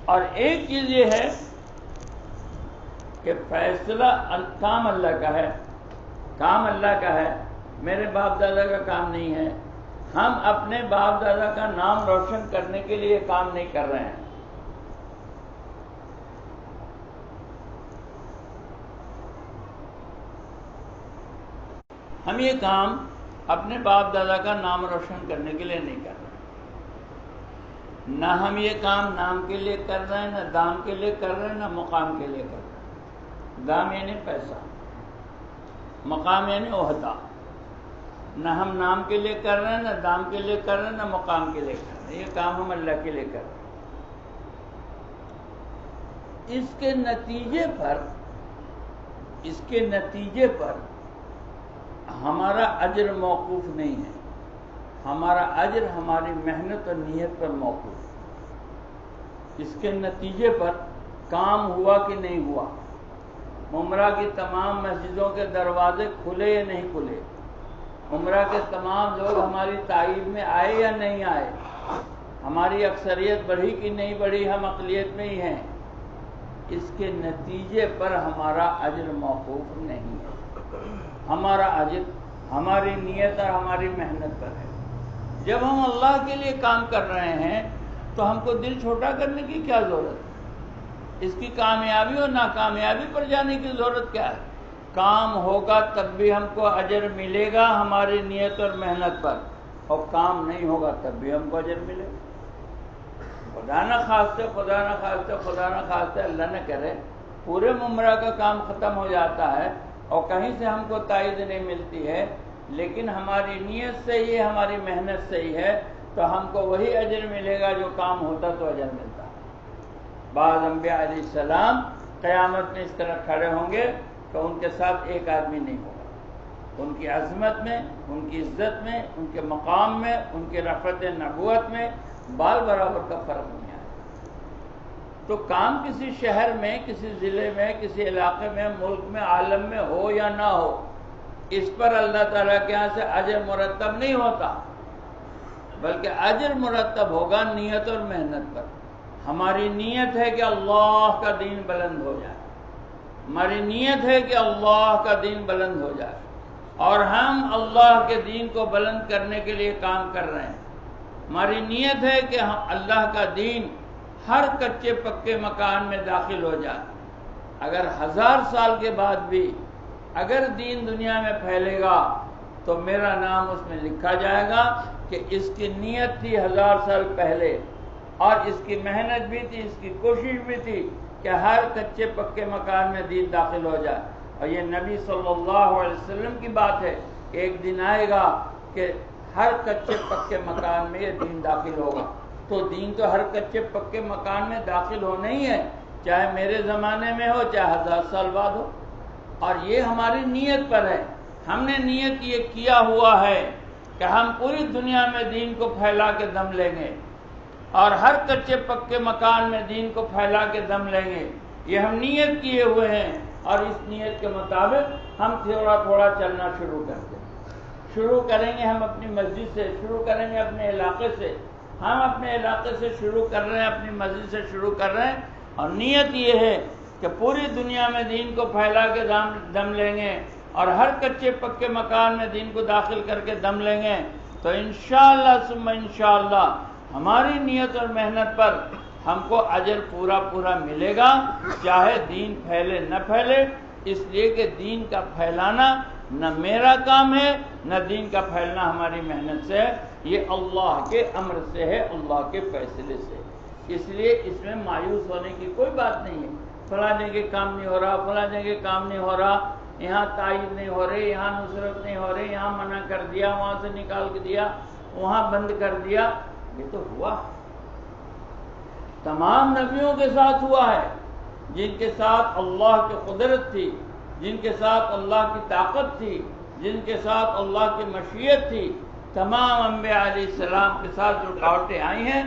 اور ایک چیز یہ ہے کہ فیصلہ کام اللہ کا ہے، کام اللہ کا ہے، میرے باپ دادا کا کام نہیں ہے۔ ہم اپنے باپ دادا کا نام روشن کرنے کے لیے کام نہیں کر رہے ہیں۔ ہم یہ کام اپنے باپ دادا کا نام روشن کرنے کے لیے نہیں کر رہے، نہ ہم یہ کام نام کے لیے کر رہے ہیں، نہ دام کے لیے کر رہے ہیں، نہ مقام کے لیے کر رہے ہیں۔ دام یعنی پیسہ، مقام یعنی عہدہ۔ نہ ہم نام کے لیے کر رہے ہیں، نہ دام کے لیے کر رہے ہیں، نہ مقام کے لیے کر رہے ہیں، یہ کام ہم اللہ کے لیے کر رہے ہیں۔ اس کے نتیجے پر ہمارا اجر موقوف نہیں ہے، ہمارا اجر ہماری محنت اور نیت پر موقوف ہے۔ اس کے نتیجے پر کام ہوا کہ نہیں ہوا، عمرہ کی تمام مسجدوں کے دروازے کھلے یا نہیں کھلے، عمرہ کے تمام لوگ ہماری تائید میں آئے یا نہیں آئے، ہماری اکثریت بڑھی کہ نہیں بڑھی، ہم اقلیت میں ہی ہیں، اس کے نتیجے پر ہمارا اجر موقوف نہیں ہے۔ ہمارا اجر ہماری نیت اور ہماری محنت پر ہے۔ جب ہم اللہ کے لیے کام کر رہے ہیں تو ہم کو دل چھوٹا کرنے کی کیا ضرورت ہے؟ اس کی کامیابی اور ناکامیابی پر جانے کی ضرورت کیا ہے؟ کام ہوگا تب بھی ہم کو اجر ملے گا ہماری نیت اور محنت پر، اور کام نہیں ہوگا تب بھی ہم کو اجر ملے گا۔ خدا نہ خواستہ اللہ نہ کرے پورے عمرہ کا کام ختم ہو جاتا ہے اور کہیں سے ہم کو تائید نہیں ملتی ہے، لیکن ہماری نیت سے ہی، ہماری محنت سے ہی ہے، تو ہم کو وہی اجر ملے گا جو کام ہوتا تو اجر ملتا۔ بعض انبیاء علیہ السلام قیامت میں اس طرح کھڑے ہوں گے کہ ان کے ساتھ ایک آدمی نہیں ہوگا، ان کی عظمت میں، ان کی عزت میں، ان کے مقام میں، ان کے رفعت نبوت میں بال برابر کا فرق نہیں آئے۔ تو کام کسی شہر میں، کسی ضلع میں، کسی علاقے میں، ملک میں، عالم میں ہو یا نہ ہو، اس پر اللہ تعالیٰ کے یہاں سے اجر مرتب نہیں ہوتا، بلکہ اجر مرتب ہوگا نیت اور محنت پر۔ ہماری نیت ہے کہ اللہ کا دین بلند ہو جائے، ہماری نیت ہے کہ اللہ کا دین بلند ہو جائے، اور ہم اللہ کے دین کو بلند کرنے کے لیے کام کر رہے ہیں۔ ہماری نیت ہے کہ اللہ کا دین ہر کچے پکے مکان میں داخل ہو جائے۔ اگر 1000 سال کے بعد بھی اگر دین دنیا میں پھیلے گا تو میرا نام اس میں لکھا جائے گا کہ اس کی نیت تھی 1000 سال پہلے، اور اس کی محنت بھی تھی، اس کی کوشش بھی تھی کہ ہر کچے پکے مکان میں دین داخل ہو جائے۔ اور یہ نبی صلی اللہ علیہ وسلم کی بات ہے کہ ایک دن آئے گا کہ ہر کچے پکے مکان میں یہ دین داخل ہوگا۔ تو دین تو ہر کچے پکے مکان میں داخل ہونا ہی ہے، چاہے میرے زمانے میں ہو، چاہے 1000 سال بعد ہو، اور یہ ہماری نیت پر ہے۔ ہم نے نیت یہ کیا ہوا ہے کہ ہم پوری دنیا میں دین کو پھیلا کے دم لیں گے، اور ہر کچے پکے مکان میں دین کو پھیلا کے دم لیں گے، یہ ہم نیت کیے ہوئے ہیں، اور اس نیت کے مطابق ہم تھوڑا تھوڑا چلنا شروع کرتے ہیں۔ شروع کریں گے ہم اپنی مسجد سے، شروع کریں گے اپنے علاقے سے، ہم اپنے علاقے سے شروع کر رہے ہیں، اپنی مسجد سے شروع کر رہے ہیں، اور نیت یہ ہے کہ پوری دنیا میں دین کو پھیلا کے دم لیں گے، اور ہر کچے پکے مکان میں دین کو داخل کر کے دم لیں گے، تو انشاءاللہ ثم انشاءاللہ ہماری نیت اور محنت پر ہم کو اجر پورا پورا ملے گا، چاہے دین پھیلے نہ پھیلے، اس لیے کہ دین کا پھیلانا نہ میرا کام ہے، نہ دین کا پھیلنا ہماری محنت سے ہے، یہ اللہ کے امر سے ہے، اللہ کے فیصلے سے۔ اس لیے اس میں مایوس ہونے کی کوئی بات نہیں ہے، فلاں جگہ کام نہیں ہو رہا، فلاں جگہ کام نہیں ہو رہا، یہاں تائید نہیں ہو رہی، یہاں نصرت نہیں ہو رہی، یہاں منع کر دیا، وہاں سے نکال کے دیا، وہاں بند کر دیا۔ یہ تو ہوا، تمام نبیوں کے ساتھ ہوا ہے، جن کے ساتھ اللہ کی قدرت تھی، جن کے ساتھ اللہ کی طاقت تھی، جن کے ساتھ اللہ کی مشیت تھی، تمام انبیاء علیہ السلام کے ساتھ رکاوٹیں آئی ہیں،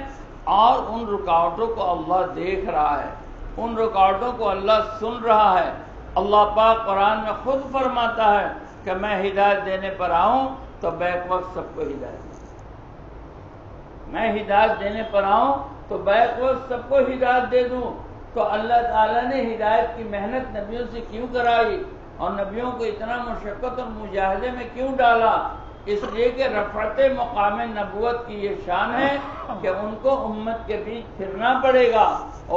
اور ان رکاوٹوں کو اللہ دیکھ رہا ہے، ان رکاوٹوں کو اللہ سن رہا ہے۔ اللہ پاک قرآن میں خود فرماتا ہے کہ میں ہدایت دینے پر آؤں تو بیک وقت سب کو ہدایت دوں، میں ہدایت دینے پر آؤں تو بیک وقت سب کو ہدایت دے دوں۔ تو اللہ تعالیٰ نے ہدایت کی محنت نبیوں سے کیوں کرائی، اور نبیوں کو اتنا مشقت اور مجاہدے میں کیوں ڈالا؟ اس لیے کہ رفعت مقام نبوت کی یہ شان ہے کہ ان کو امت کے بیچ پھرنا پڑے گا،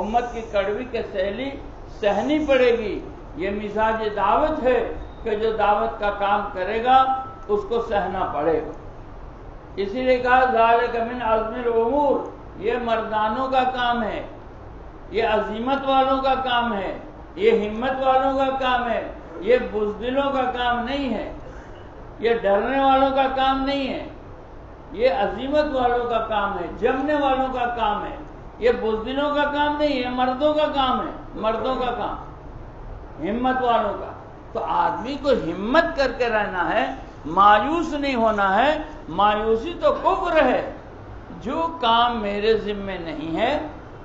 امت کی کڑوی کے سہلی سہنی پڑے گی۔ یہ مزاج دعوت ہے کہ جو دعوت کا کام کرے گا اس کو سہنا پڑے گا۔ اسی لیے کہا ذالک من عزم الامور، یہ مردانوں کا کام ہے، یہ عزیمت والوں کا کام ہے، یہ ہمت والوں کا کام ہے، یہ بزدلوں کا کام نہیں ہے، یہ ڈرنے والوں کا کام نہیں ہے، یہ عزیمت والوں کا کام ہے، جمنے والوں کا کام ہے، یہ بزدلوں کا کام نہیں ہے، مردوں کا کام ہے، مردوں کا کام، ہمت والوں کا۔ تو آدمی کو ہمت کر کے رہنا ہے، مایوس نہیں ہونا ہے۔ مایوسی تو کفر ہے۔ جو کام میرے ذمے نہیں ہے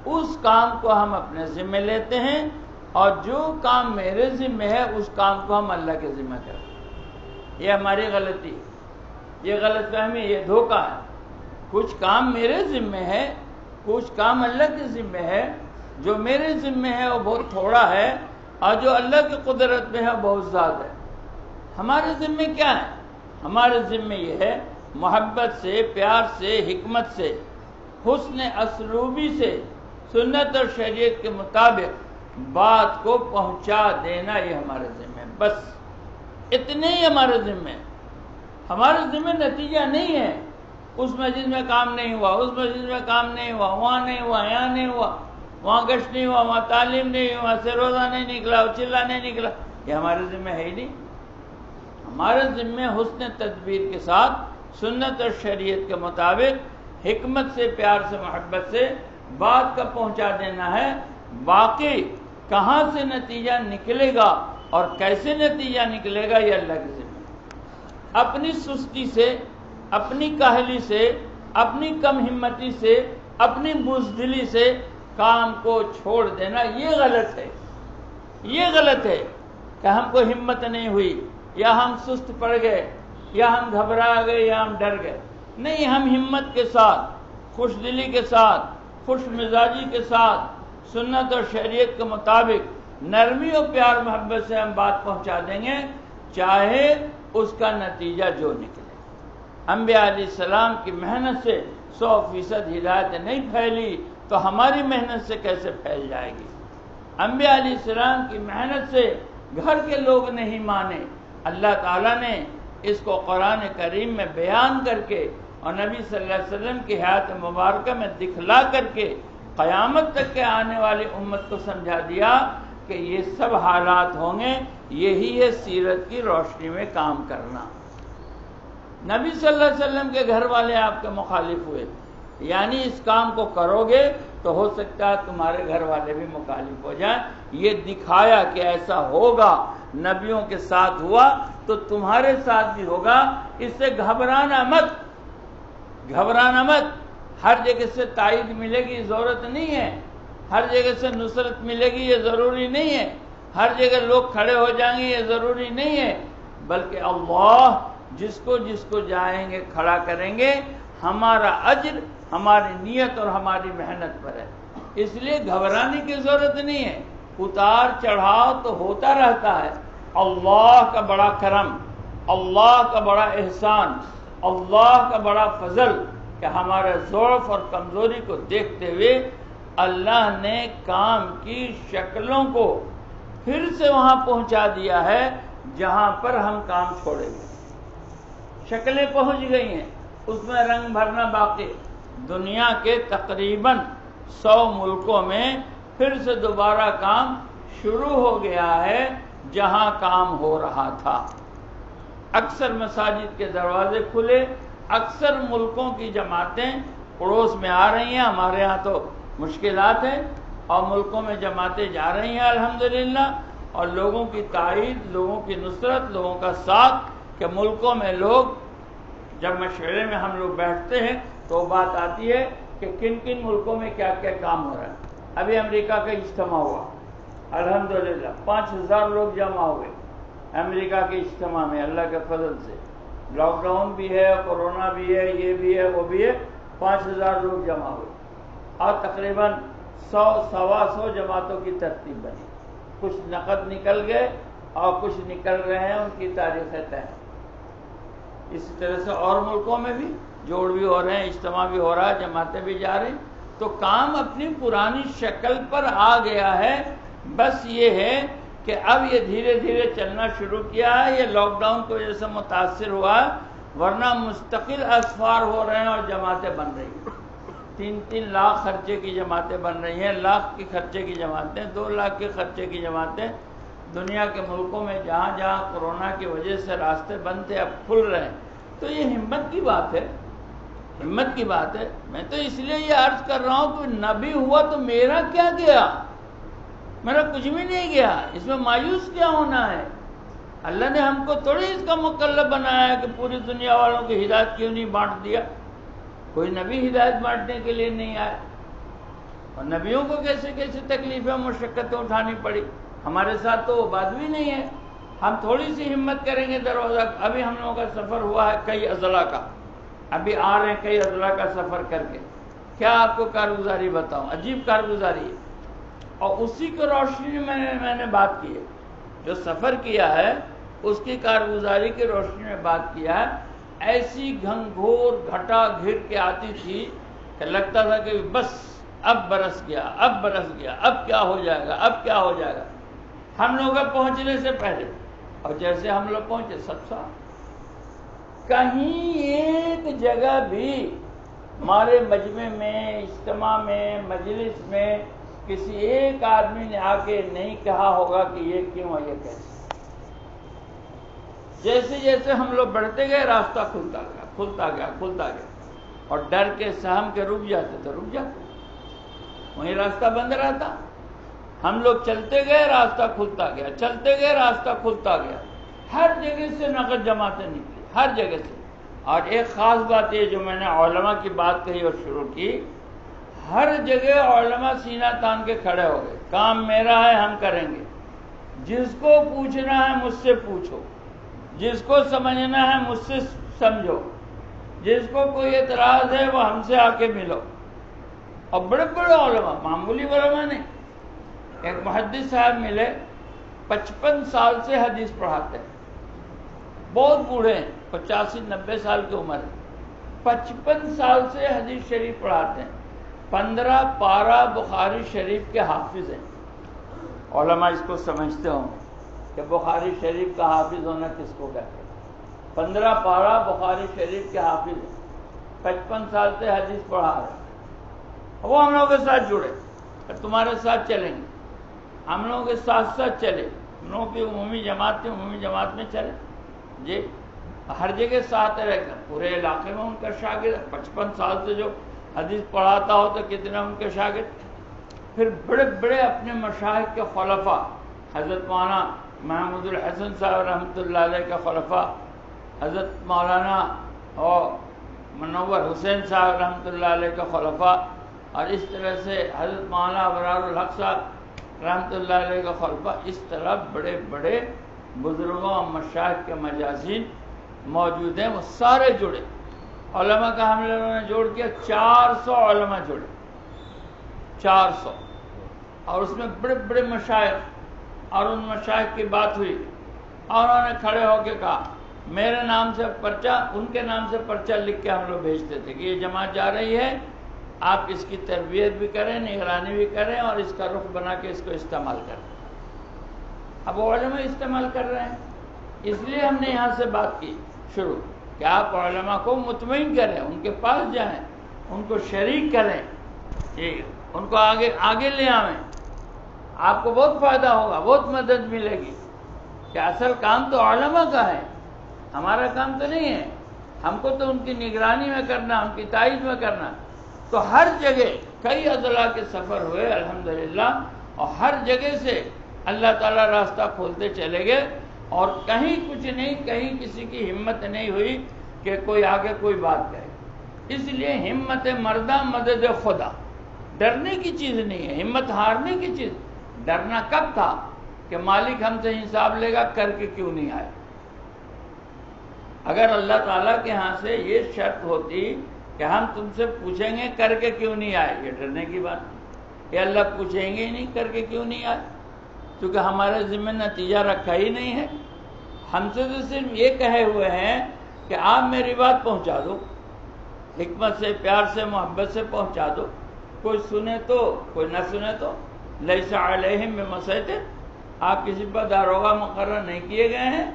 اس کام کو ہم اپنے ذمے لیتے ہیں، اور جو کام میرے ذمے ہے اس کام کو ہم اللہ کے ذمہ کرتے ہیں۔ یہ ہماری غلطی، یہ غلط فہمی، یہ دھوکہ ہے۔ کچھ کام میرے ذمے ہے، کچھ کام اللہ کے ذمے ہے۔ جو میرے ذمے ہے وہ بہت تھوڑا ہے، اور جو اللہ کی قدرت میں ہے بہت زیادہ ہے۔ ہمارے ذمے کیا ہے؟ ہمارے ذمے یہ ہے محبت سے، پیار سے، حکمت سے، حسن اسلوبی سے، سنت اور شریعت کے مطابق بات کو پہنچا دینا، یہ ہمارے ذمے ہے۔ بس اتنے ہی ہمارے ذمے ہے۔ ہمارے ذمے نتیجہ نہیں ہے اس مسجد میں کام نہیں ہوا، اس مسجد میں کام نہیں ہوا، وہاں نہیں ہوا، یہاں نہیں ہوا۔ وہاں گشت نہیں ہوا، وہاں تعلیم نہیں ہوئی، وہاں سے روزہ نہیں نکلا، چلا نہیں نکلا، یہ ہمارے ذمہ ہے ہی نہیں۔ ہمارے ذمہ حسن تدبیر کے ساتھ سنت اور شریعت کے مطابق حکمت سے، پیار سے، محبت سے بات کا پہنچا دینا ہے۔ باقی کہاں سے نتیجہ نکلے گا اور کیسے نتیجہ نکلے گا یہ اللہ کے ذمہ ہے۔ اپنی سستی سے، اپنی کاہلی سے، اپنی کم ہمتی سے، اپنی بزدلی سے کام کو چھوڑ دینا یہ غلط ہے۔ یہ غلط ہے کہ ہم کو ہمت نہیں ہوئی، یا ہم سست پڑ گئے، یا ہم گھبرا گئے، یا ہم ڈر گئے۔ نہیں، ہم ہمت کے ساتھ، خوش دلی کے ساتھ، خوش مزاجی کے ساتھ، سنت اور شریعت کے مطابق نرمی اور پیار محبت سے ہم بات پہنچا دیں گے، چاہے اس کا نتیجہ جو نکلے۔ انبیاء علیہ السلام کی محنت سے 100% ہدایت نہیں پھیلی تو ہماری محنت سے کیسے پھیل جائے گی؟ انبیاء علیہ السلام کی محنت سے گھر کے لوگ نہیں مانے، اللہ تعالیٰ نے اس کو قرآن کریم میں بیان کر کے اور نبی صلی اللہ علیہ وسلم کی حیات مبارکہ میں دکھلا کر کے قیامت تک کے آنے والی امت کو سمجھا دیا کہ یہ سب حالات ہوں گے، یہی ہے سیرت کی روشنی میں کام کرنا۔ نبی صلی اللہ علیہ وسلم کے گھر والے آپ کے مخالف ہوئے، یعنی اس کام کو کرو گے تو ہو سکتا ہے تمہارے گھر والے بھی مخالف ہو جائیں۔ یہ دکھایا کہ ایسا ہوگا، نبیوں کے ساتھ ہوا تو تمہارے ساتھ بھی ہوگا، اس سے گھبرانا مت، گھبرانا مت۔ ہر جگہ سے تائید ملے گی ضرورت نہیں ہے، ہر جگہ سے نصرت ملے گی یہ ضروری نہیں ہے، ہر جگہ لوگ کھڑے ہو جائیں گے یہ ضروری نہیں ہے، بلکہ اللہ جس کو جائیں گے کھڑا کریں گے، ہمارا اجر ہماری نیت اور ہماری محنت پر ہے۔ اس لیے گھبرانے کی ضرورت نہیں ہے، اتار چڑھاؤ تو ہوتا رہتا ہے۔ اللہ کا بڑا کرم، اللہ کا بڑا احسان، اللہ کا بڑا فضل کہ ہمارے ضعف اور کمزوری کو دیکھتے ہوئے اللہ نے کام کی شکلوں کو پھر سے وہاں پہنچا دیا ہے جہاں پر ہم کام چھوڑے گئے۔ شکلیں پہنچ گئی ہیں، اس میں رنگ بھرنا باقی۔ دنیا کے تقریباً 100 ملکوں میں پھر سے دوبارہ کام شروع ہو گیا ہے جہاں کام ہو رہا تھا۔ اکثر مساجد کے دروازے کھلے، اکثر ملکوں کی جماعتیں پڑوس میں آ رہی ہیں، ہمارے ہاں تو مشکلات ہیں، اور ملکوں میں جماعتیں جا رہی ہیں الحمدللہ، اور لوگوں کی تائید، لوگوں کی نصرت، لوگوں کا ساتھ کہ ملکوں میں لوگ جب مشورے میں ہم لوگ بیٹھتے ہیں تو بات آتی ہے کہ کن کن ملکوں میں کیا کیا کام ہو رہا ہے۔ ابھی امریکہ کا اجتماع ہوا، الحمدللہ 5000 لوگ جمع ہوئے امریکہ کے اجتماع میں، اللہ کے فضل سے۔ لاک ڈاؤن بھی ہے، کورونا بھی ہے، یہ بھی ہے، وہ بھی ہے، 5000 لوگ جمع ہوئے اور تقریباً 100-125 جماعتوں کی ترتیب بنی۔ کچھ نقد نکل گئے اور کچھ نکل رہے ہیں، ان کی تاریخیں طے ہیں۔ اسی طرح سے اور ملکوں میں بھی جوڑ بھی ہو رہے ہیں، اجتماع بھی ہو رہا ہے، جماعتیں بھی جا رہی ہیں، تو کام اپنی پرانی شکل پر آ گیا ہے۔ بس یہ ہے کہ اب یہ دھیرے دھیرے چلنا شروع کیا ہے، یہ لاک ڈاؤن کی وجہ سے متاثر ہوا ہے، ورنہ مستقل اسفار ہو رہے ہیں اور جماعتیں بن رہی ہیں۔ 3-3 لاکھ خرچے کی جماعتیں بن رہی ہیں، لاکھ کی خرچے کی جماعتیں، 2 لاکھ کے خرچے کی جماعتیں دنیا کے ملکوں میں جہاں جہاں کورونا کی وجہ سے راستے بند تھے اب کھل رہے ہیں۔ تو یہ ہمت کی بات ہے، ہمت کی بات ہے۔ میں تو اس لیے یہ عرض کر رہا ہوں کہ نبی ہوا تو میرا کیا گیا، میرا کچھ بھی نہیں گیا، اس میں مایوس کیا ہونا ہے؟ اللہ نے ہم کو تھوڑی اس کا مکلف بنایا ہے کہ پوری دنیا والوں کی ہدایت کیوں نہیں بانٹ دیا۔ کوئی نبی ہدایت بانٹنے کے لیے نہیں آئے، اور نبیوں کو کیسے کیسے تکلیفیں مشقتیں اٹھانی پڑی، ہمارے ساتھ تو وہ بات بھی نہیں ہے۔ ہم تھوڑی سی ہمت کریں گے دروازہ، ابھی ہم لوگوں کا سفر ہوا ہے کئی اضلاع کا، ابھی آ رہے ہیں کئی اضلاع کا سفر کر کے، کیا آپ کو کارگزاری بتاؤں، عجیب کارگزاری ہے۔ اور اسی کو روشنی میں میں نے بات کی ہے، جو سفر کیا ہے اس کی کارگزاری کی روشنی میں بات کیا ہے۔ ایسی گھنگھور گھٹا گھر کے آتی تھی کہ لگتا تھا کہ بس اب برس گیا، اب برس گیا، اب کیا ہو جائے گا، اب کیا ہو جائے گا، ہم لوگ پہنچنے سے پہلے، اور جیسے ہم لوگ پہنچے سب صاف۔ کہیں ایک جگہ بھی ہمارے مجمع میں، اجتماع میں، مجلس میں کسی ایک آدمی نے آ کے نہیں کہا ہوگا کہ یہ کیوں ہے، یہ کیسے۔ جیسے جیسے ہم لوگ بڑھتے گئے راستہ کھلتا گیا کھلتا گیا کھلتا گیا، اور ڈر کے سہم کے رک جاتے تو رک جاتے، وہیں راستہ بند رہتا۔ ہم لوگ چلتے گئے راستہ کھلتا گیا، چلتے گئے راستہ کھلتا گیا، ہر جگہ سے نقد جماعتیں نکلی، ہر جگہ سے۔ اور ایک خاص بات یہ جو میں نے علماء کی بات کہی اور شروع کی، ہر جگہ علماء سینہ تان کے کھڑے ہو گئے، کام میرا ہے، ہم کریں گے، جس کو پوچھنا ہے مجھ سے پوچھو، جس کو سمجھنا ہے مجھ سے سمجھو، جس کو کوئی اعتراض ہے وہ ہم سے آ کے ملو۔ اور بڑے بڑے علماء، معمولی علماء نہیں۔ ایک محدث صاحب ملے، 55 سال سے حدیث پڑھاتے ہیں، بہت بوڑھے ہیں، 85-90 سال کی عمر ہے، 55 سال سے حدیث شریف پڑھاتے ہیں، 15 پارہ بخاری شریف کے حافظ ہیں۔ علماء اس کو سمجھتے ہوں کہ بخاری شریف کا حافظ ہونا کس کو کہتے ہیں۔ 15 پارہ بخاری شریف کے حافظ ہیں، 55 سال سے حدیث پڑھا رہے ہیں۔ وہ ہم لوگوں کے ساتھ جڑے، تمہارے ساتھ چلیں گے، ہم لوگوں کے ساتھ ساتھ چلے، ہم لوگوں کی عمومی جماعت تھی، عمومی جماعت میں چلے جی، ہر جگہ ساتھ رہ کر پورے علاقے میں ان کا شاگرد، 55 سال سے جو حدیث پڑھاتا ہو تو کتنے ان کے شاگرد۔ پھر بڑے بڑے اپنے مشائخ کے خلفاء، حضرت مولانا محمود الحسن صاحب رحمۃ اللہ علیہ کے خلفاء، حضرت مولانا اور منور حسین صاحب رحمۃ اللہ علیہ کے خلفاء، اور اس طرح سے حضرت مولانا ابرار الحق صاحب رحمۃ اللہ علیہ کا خلفاء، اس طرح بڑے بڑے بزرگوں اور مشائخ کے مجازین موجود ہیں، وہ سارے جڑے۔ علماء کا ہم لوگوں نے جوڑ کیا، 400 علماء جڑے، 400، اور اس میں بڑے بڑے مشائخ، اور ان مشائخ کی بات ہوئی، اور انہوں نے کھڑے ہو کے کہا میرے نام سے پرچہ، ان کے نام سے پرچہ لکھ کے ہم لوگ بھیجتے تھے کہ یہ جماعت جا رہی ہے، آپ اس کی تربیت بھی کریں، نگرانی بھی کریں، اور اس کا رخ بنا کے اس کو استعمال کریں۔ اب وہ علماء استعمال کر رہے ہیں، اس لیے ہم نے یہاں سے بات کی شروع کہ آپ علماء کو مطمئن کریں، ان کے پاس جائیں، ان کو شریک کریں، ان کو آگے لے آئیں، آپ کو بہت فائدہ ہوگا، بہت مدد ملے گی، کہ اصل کام تو علماء کا ہے، ہمارا کام تو نہیں ہے، ہم کو تو ان کی نگرانی میں کرنا، ان کی تائید میں کرنا۔ تو ہر جگہ کئی اضلاع کے سفر ہوئے الحمدللہ، اور ہر جگہ سے اللہ تعالیٰ راستہ کھولتے چلے گئے، اور کہیں کچھ نہیں، کہیں کسی کی ہمت نہیں ہوئی کہ کوئی آگے کوئی بات کرے۔ اس لیے ہمت مردہ مدد خدا، ڈرنے کی چیز نہیں ہے، ہمت ہارنے کی چیز۔ ڈرنا کب تھا کہ مالک ہم سے حساب لے گا، کر کے کیوں نہیں آئے۔ اگر اللہ تعالیٰ کے ہاں سے یہ شرط ہوتی کہ ہم تم سے پوچھیں گے کر کے کیوں نہیں آئے، یہ ڈرنے کی بات، کہ اللہ پوچھیں گے ہی نہیں کر کے کیوں نہیں آئے، کیونکہ ہمارے ذمہ نتیجہ رکھا ہی نہیں ہے۔ ہم سے تو صرف یہ کہے ہوئے ہیں کہ آپ میری بات پہنچا دو، حکمت سے، پیار سے، محبت سے پہنچا دو، کوئی سنے تو کوئی نہ سنے تو، لیس علیہم بمسیطر، آپ کسی پر داروغہ مقرر نہیں کیے گئے ہیں،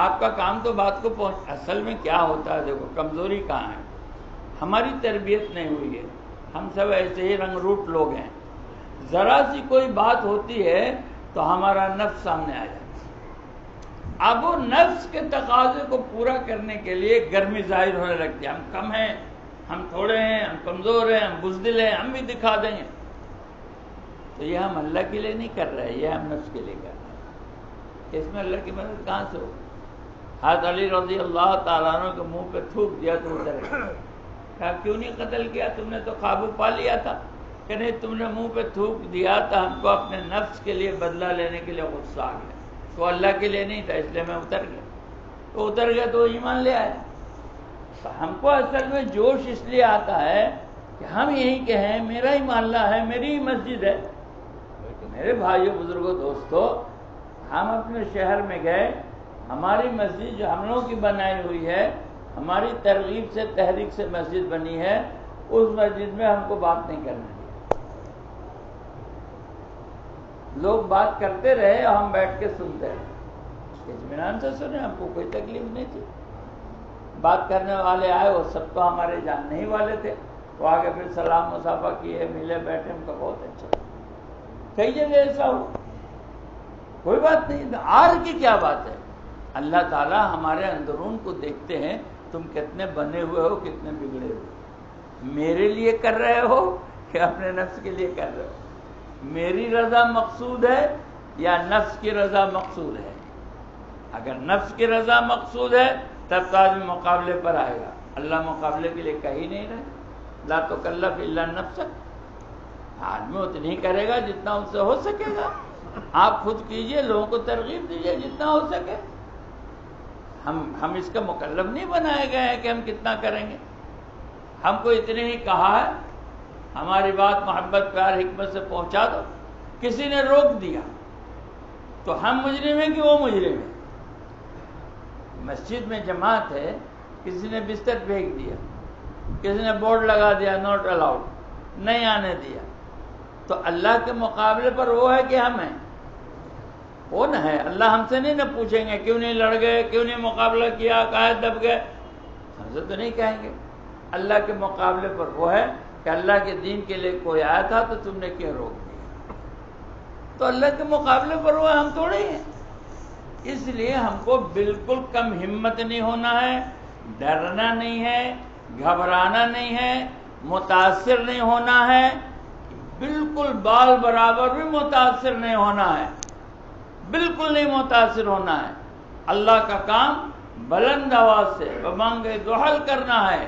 آپ کا کام تو بات کو پہنچ۔ اصل میں کیا ہوتا ہے، دیکھو کمزوری کہاں ہے، ہماری تربیت نہیں ہوئی ہے، ہم سب ایسے ہی رنگ روٹ لوگ ہیں، ذرا سی کوئی بات ہوتی ہے تو ہمارا نفس سامنے آ جاتا ہے۔ اب وہ نفس کے تقاضے کو پورا کرنے کے لیے گرمی ظاہر ہونے لگتی ہے، ہم کم ہیں، ہم تھوڑے ہیں، ہم کمزور ہیں، ہم بزدل ہیں، ہم بھی دکھا دیں گے۔ تو یہ ہم اللہ کے لیے نہیں کر رہے، یہ ہم نفس کے لیے کر رہے ہیں۔ اس میں اللہ کی مدد کہاں سے ہو؟ حضرت علی رضی اللہ تعالیٰ عنہ کے منہ پہ تھوک دیا تو اتر گیا، کہا کیوں نہیں قتل کیا، تم نے تو قابو پا لیا تھا، کہ نہیں تم نے منہ پہ تھوک دیا تو ہم کو اپنے نفس کے لیے بدلہ لینے کے لیے غصہ آ گیا، تو اللہ کے لیے نہیں تھا، اس لیے میں اتر گیا۔ تو اتر گیا تو ایمان لے آیا۔ تو ہم کو اصل میں جوش اس لیے آتا ہے کہ ہم یہی کہیں میرا ہی محلہ ہے، میری ہی مسجد ہے۔ میرے بھائیوں، بزرگوں، دوستو، ہم اپنے شہر میں گئے، ہماری مسجد جو ہم لوگوں کی بنائی ہوئی ہے، ہماری ترغیب سے، تحریک سے مسجد بنی ہے، اس مسجد میں ہم کو بات نہیں کرنا ہے۔ لوگ بات کرتے رہے اور ہم بیٹھ کے سنتے رہے، اطمینان سے سنے، ہم کو کوئی تکلیف نہیں تھی۔ بات کرنے والے آئے، وہ سب تو ہمارے جاننے ہی والے تھے، وہ آگے پھر سلام مصافحہ کیے، ملے، بیٹھے، ہم کو بہت اچھا۔ کئی جگہ ایسا ہو، کوئی بات نہیں، آر کی کیا بات ہے؟ اللہ تعالیٰ ہمارے اندرون کو دیکھتے ہیں، تم کتنے بنے ہوئے ہو، کتنے بگڑے ہوئے، میرے لیے کر رہے ہو کہ اپنے نفس کے لیے کر رہے ہو؟ میری رضا مقصود ہے یا نفس کی رضا مقصود ہے؟ اگر نفس کی رضا مقصود ہے تب تو آدمی مقابلے پر آئے گا، اللہ مقابلے کے لیے کہہ ہی نہیں رہے، لا تکلف الا نفسک، آدمی اتنی ہی کرے گا جتنا ان سے ہو سکے گا۔ آپ خود کیجئے، لوگوں کو ترغیب دیجئے جتنا ہو سکے۔ ہم اس کا مکلف نہیں بنائے گئے ہیں کہ ہم کتنا کریں گے، ہم کو اتنے ہی کہا ہے ہماری بات محبت پیار حکمت سے پہنچا دو، کسی نے روک دیا تو ہم مجرم ہیں کہ وہ مجرم ہے؟ مسجد میں جماعت ہے، کسی نے بستر پھینک دیا، کسی نے بورڈ لگا دیا نوٹ الاؤڈ، نہیں آنے دیا، تو اللہ کے مقابلے پر وہ ہے کہ ہم ہیں؟ وہ نہ ہے۔ اللہ ہم سے نہیں نہ پوچھیں گے کیوں نہیں لڑ گئے، کیوں نہیں مقابلہ کیا، کہاں دب گئے، ہم سے تو نہیں کہیں گے۔ اللہ کے مقابلے پر وہ ہے کہ اللہ کے دین کے لیے کوئی آیا تھا تو تم نے کیوں روک دیا؟ تو اللہ کے مقابلے پر وہ ہے، ہم تھوڑے ہی ہیں۔ اس لیے ہم کو بالکل کم ہمت نہیں ہونا ہے، ڈرنا نہیں ہے، گھبرانا نہیں ہے، متاثر نہیں ہونا ہے، بالکل بال برابر بھی متاثر نہیں ہونا ہے، بالکل نہیں متاثر ہونا ہے۔ اللہ کا کام بلند آواز سے بمانگے دعا کرنا ہے۔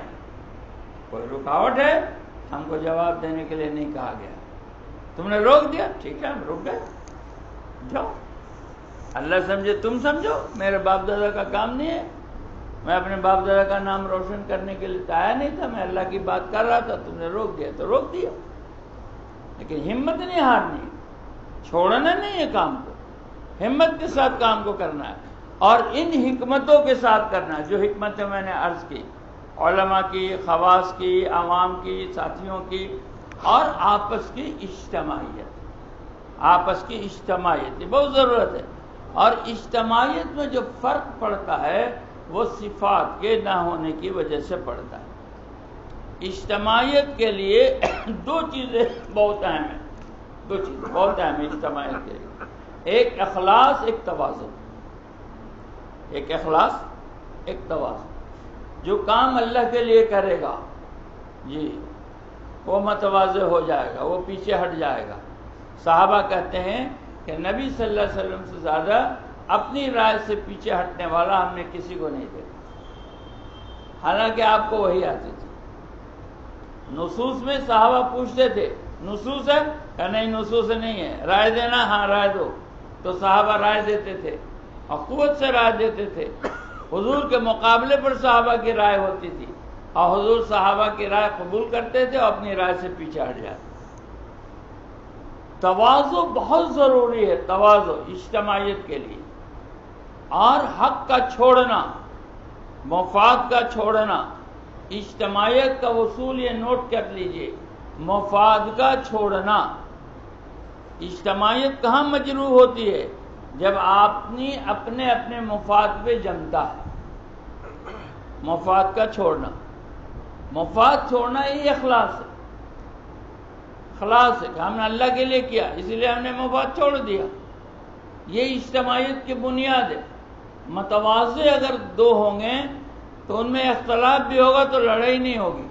کوئی رکاوٹ ہے، ہم کو جواب دینے کے لیے نہیں کہا گیا۔ تم نے روک دیا، ٹھیک ہے ہم رک گئے، جاؤ۔ اللہ سمجھے تم سمجھو، میرے باپ دادا کا کام نہیں ہے، میں اپنے باپ دادا کا نام روشن کرنے کے لیے آیا نہیں تھا، میں اللہ کی بات کر رہا تھا، تم نے روک دیا تو روک دیا، لیکن ہمت نہیں ہارنی، چھوڑنا نہیں ہے کام کو، ہمت کے ساتھ کام کو کرنا ہے، اور ان حکمتوں کے ساتھ کرنا ہے جو حکمتیں میں نے عرض کی، علماء کی، خواص کی، عوام کی، ساتھیوں کی، اور آپس کی اجتماعیت، آپس کی اجتماعیت یہ بہت ضرورت ہے۔ اور اجتماعیت میں جو فرق پڑتا ہے وہ صفات کے نہ ہونے کی وجہ سے پڑتا ہے۔ اجتماعیت کے لیے دو چیزیں بہت اہم ہیں، دو چیزیں بہت اہم ہیں اجتماعیت کے لیے، ایک اخلاص، ایک تواضع، ایک اخلاص، ایک تواضع۔ جو کام اللہ کے لیے کرے گا جی وہ متواضع ہو جائے گا، وہ پیچھے ہٹ جائے گا۔ صحابہ کہتے ہیں کہ نبی صلی اللہ علیہ وسلم سے زیادہ اپنی رائے سے پیچھے ہٹنے والا ہم نے کسی کو نہیں دیکھا، حالانکہ آپ کو وہی آتی تھی۔ نصوص میں صحابہ پوچھتے تھے نصوص ہے کہ نہیں، نصوص نہیں ہے، رائے دینا، ہاں رائے دو، تو صحابہ رائے دیتے تھے اور قوت سے رائے دیتے تھے۔ حضور کے مقابلے پر صحابہ کی رائے ہوتی تھی اور حضور صحابہ کی رائے قبول کرتے تھے اور اپنی رائے سے پیچھے ہٹ جاتے۔ تواضع بہت ضروری ہے، تواضع اجتماعیت کے لیے، اور حق کا چھوڑنا، مفاد کا چھوڑنا۔ اجتماعیت کا اصول یہ نوٹ کر لیجئے، مفاد کا چھوڑنا۔ اجتماعیت کہاں مجروح ہوتی ہے؟ جب اپنے اپنے مفاد پہ جمتا ہے۔ مفاد کا چھوڑنا، مفاد چھوڑنا یہ اخلاص ہے، اخلاص ہے کہ ہم نے اللہ کے لیے کیا اس لیے ہم نے مفاد چھوڑ دیا، یہ اجتماعیت کی بنیاد ہے۔ متواضع اگر دو ہوں گے تو ان میں اختلاف بھی ہوگا تو لڑائی نہیں ہوگی،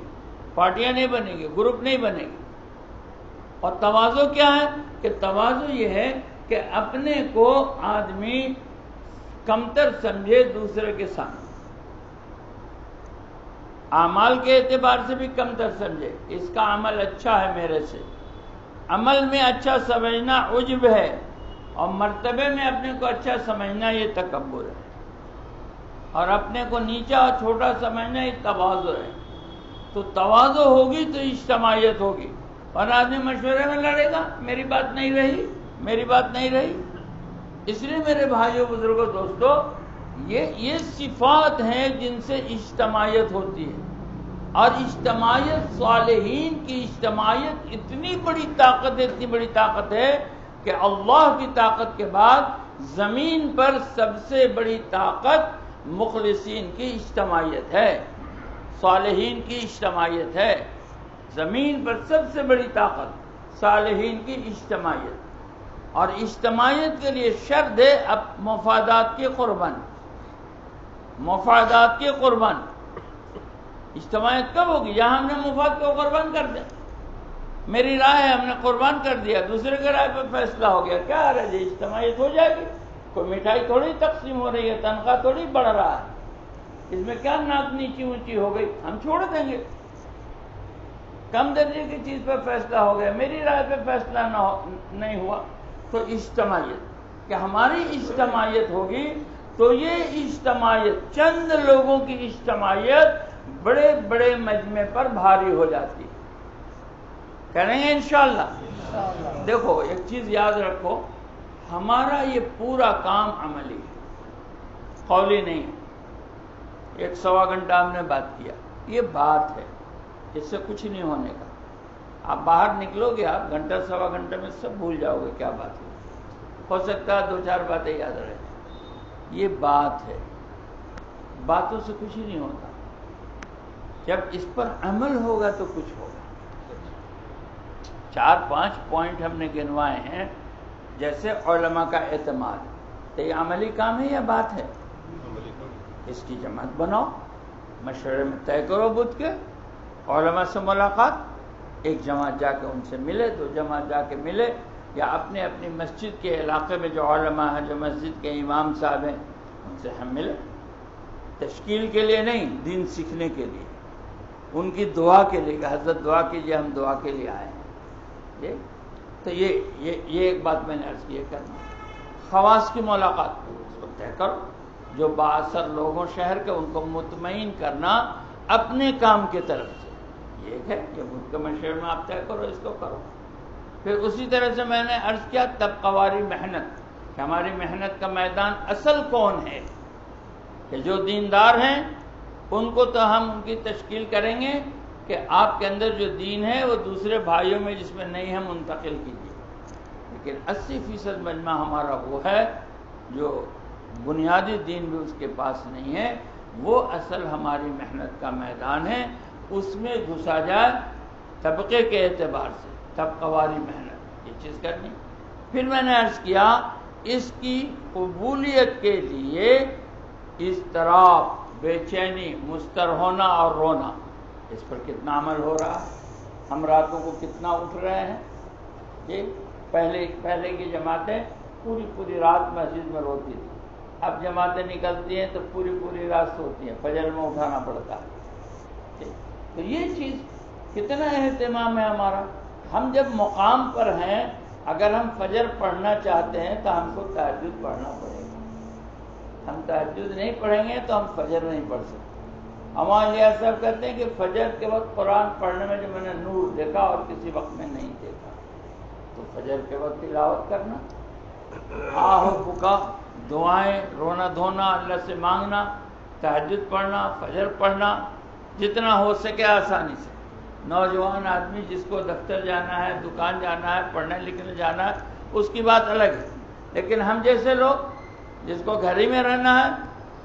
پارٹیاں نہیں بنے گی، گروپ نہیں بنے گی۔ اور تواضع کیا ہے کہ تواضع یہ ہے کہ اپنے کو آدمی کمتر سمجھے دوسرے کے سامنے، اعمال کے اعتبار سے بھی کمتر سمجھے، اس کا عمل اچھا ہے میرے سے، عمل میں اچھا سمجھنا عجب ہے، اور مرتبے میں اپنے کو اچھا سمجھنا یہ تکبر ہے، اور اپنے کو نیچا اور چھوٹا سمجھنا یہ تواضع ہے۔ تو تواضع ہوگی تو اجتماعیت ہوگی، اور آدمی مشورے میں لڑے گا، میری بات نہیں رہی، میری بات نہیں رہی۔ اس لیے میرے بھائیوں، بزرگوں، دوستو، یہ صفات ہیں جن سے اجتماعیت ہوتی ہے، اور اجتماعیت، صالحین کی اجتماعیت اتنی بڑی طاقت ہے، اتنی بڑی طاقت ہے کہ اللہ کی طاقت کے بعد زمین پر سب سے بڑی طاقت مخلصین کی اجتماعیت ہے، صالحین کی اجتماعیت ہے۔ زمین پر سب سے بڑی طاقت صالحین کی اجتماعیت۔ اور اجتماعیت کے لیے شرط ہے اب مفادات کی قربان، مفادات کی قربان۔ اجتماعیت کب ہوگی؟ یہاں ہم نے مفاد کو قربان کر دیا، میری رائے ہے ہم نے قربان کر دیا، دوسرے کی رائے پہ فیصلہ ہو گیا، کیا آ رہا ہے؟ اجتماعیت ہو جائے گی، کوئی مٹھائی تھوڑی تقسیم ہو رہی ہے، تنخواہ تھوڑی بڑھ رہا ہے، اس میں کیا ناک نیچی اونچی ہو گئی، ہم چھوڑ دیں گے۔ کم درجے کی چیز پہ فیصلہ ہو گیا، میری رائے پہ فیصلہ نہیں ہوا، تو اجتماعیت کہ ہماری اجتماعیت ہوگی، تو یہ اجتماعیت چند لوگوں کی اجتماعیت بڑے بڑے مجمع پر بھاری ہو جاتی ہے۔ کریں گے انشاءاللہ۔ دیکھو ایک چیز یاد رکھو، ہمارا یہ پورا کام عملی ہے، قولی نہیں ہے۔ 1.25 گھنٹہ ہم نے بات کیا، یہ بات ہے، اس سے کچھ نہیں ہونے کا۔ آپ باہر نکلو گے، آپ گھنٹہ 1.25 گھنٹے میں سب بھول جاؤ گے کیا بات ہے، ہو سکتا ہے 2-4 باتیں یاد رہیں۔ یہ بات ہے، باتوں سے کچھ ہی نہیں ہوتا، جب اس پر عمل ہوگا تو کچھ ہوگا۔ 4-5 پوائنٹ ہم نے گنوائے ہیں، جیسے علماء کا اعتماد، تو یہ عملی کام ہے یا بات ہے؟ اس کی جماعت بناؤ، مشورے میں طے کرو، بدھ کے علماء سے ملاقات، ایک جماعت جا کے ان سے ملے، 2 جماعت جا کے ملے، یا اپنے اپنی مسجد کے علاقے میں جو علماء ہیں، جو مسجد کے امام صاحب ہیں، ان سے ہم ملے، تشکیل کے لیے نہیں، دین سیکھنے کے لیے، ان کی دعا کے لیے کہ حضرت دعا کیجئے، ہم دعا کے لیے آئے ہیں۔ تو یہ ایک بات میں نے عرض کی کرنا۔ خواص کی ملاقات اس کو طے کرو، جو بااثر لوگوں شہر کے، ان کو مطمئن کرنا اپنے کام کی طرف سے، یہ ہے کہ بدھ کے مشورے میں آپ طے کرو، اس کو کرو۔ پھر اسی طرح سے میں نے عرض کیا طبقواری محنت، کہ ہماری محنت کا میدان اصل کون ہے، کہ جو دیندار ہیں ان کو تو ہم ان کی تشکیل کریں گے کہ آپ کے اندر جو دین ہے وہ دوسرے بھائیوں میں جس میں نہیں ہے منتقل کیجیے، لیکن 80% مجمع ہمارا وہ ہے جو بنیادی دین بھی اس کے پاس نہیں ہے، وہ اصل ہماری محنت کا میدان ہے، اس میں گھسا جائے طبقے کے اعتبار سے، طبقواری محنت یہ چیز کرنی۔ پھر میں نے عرض کیا اس کی قبولیت کے لیے اضطراب، بے چینی، مستر ہونا اور رونا، اس پر کتنا عمل ہو رہا ہے؟ ہم راتوں کو کتنا اٹھ رہے ہیں؟ یہ پہلے کی جماعتیں پوری رات مسجد میں روتی تھی، اب جماعتیں نکلتی ہیں تو پوری رات سوتی ہیں، فجر میں اٹھانا پڑتا ہے۔ تو یہ چیز کتنا اہتمام ہے ہمارا۔ ہم جب مقام پر ہیں، اگر ہم فجر پڑھنا چاہتے ہیں تو ہم کو تہجد پڑھنا پڑے گا، ہم تہجد نہیں پڑھیں گے تو ہم فجر نہیں پڑھ سکتے۔ ہمارے لیے صاحب کہتے ہیں کہ فجر کے وقت قرآن پڑھنے میں جو میں نے نور دیکھا اور کسی وقت میں نہیں دیکھا، تو فجر کے وقت تلاوت کرنا، آہ و بکا، دعائیں، رونا دھونا، اللہ سے مانگنا، تہجد پڑھنا، فجر پڑھنا، جتنا ہو سکے آسانی سے۔ نوجوان آدمی جس کو دفتر جانا ہے، دکان جانا ہے، پڑھنے لکھنے جانا ہے، اس کی بات الگ ہے، لیکن ہم جیسے لوگ جس کو گھر ہی میں رہنا ہے،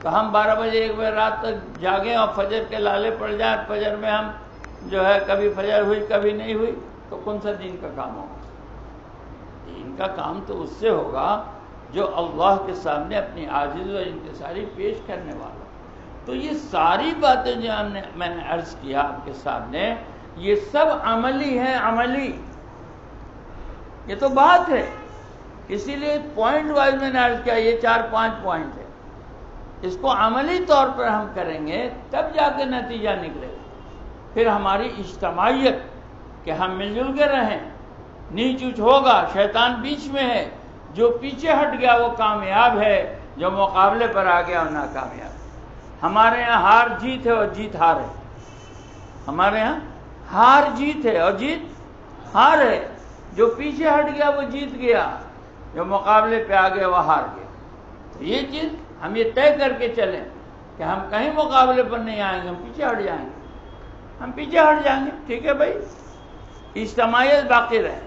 تو ہم 12 بجے 1 بجے رات تک جاگیں اور فجر کے لالے پڑ جائیں، فجر میں ہم جو ہے کبھی فجر ہوئی کبھی نہیں ہوئی، تو کون سا دین کا کام ہوگا؟ دین کا کام تو اس سے ہوگا جو اللہ کے سامنے اپنی عاجز و انکساری پیش کرنے والا۔ تو یہ ساری باتیں جو میں نے عرض کیا آپ کے سامنے، یہ سب عملی ہے، عملی، یہ تو بات ہے۔ اسی لیے پوائنٹ وائز میں نے عرض کیا، یہ 4-5 پوائنٹ ہے، اس کو عملی طور پر ہم کریں گے تب جا کے نتیجہ نکلے گا۔ پھر ہماری اجتماعیت کہ ہم مل جل کے رہیں، نیچ اونچ ہوگا، شیطان بیچ میں ہے، جو پیچھے ہٹ گیا وہ کامیاب ہے، جو مقابلے پر آ گیا وہ ناکامیاب ہے۔ ہمارے یہاں ہار جیت ہے اور جیت ہار ہے، ہمارے یہاں ہار جیت ہے اور جیت ہار ہے، جو پیچھے ہٹ گیا وہ جیت گیا، جو مقابلے پہ آ گیا وہ ہار گیا۔ تو یہ چیز ہم یہ طے کر کے چلیں کہ ہم کہیں مقابلے پر نہیں آئیں گے، ہم پیچھے ہٹ جائیں گے، ہم پیچھے ہٹ جائیں گے، ٹھیک ہے بھائی، اجتماعیت باقی رہے،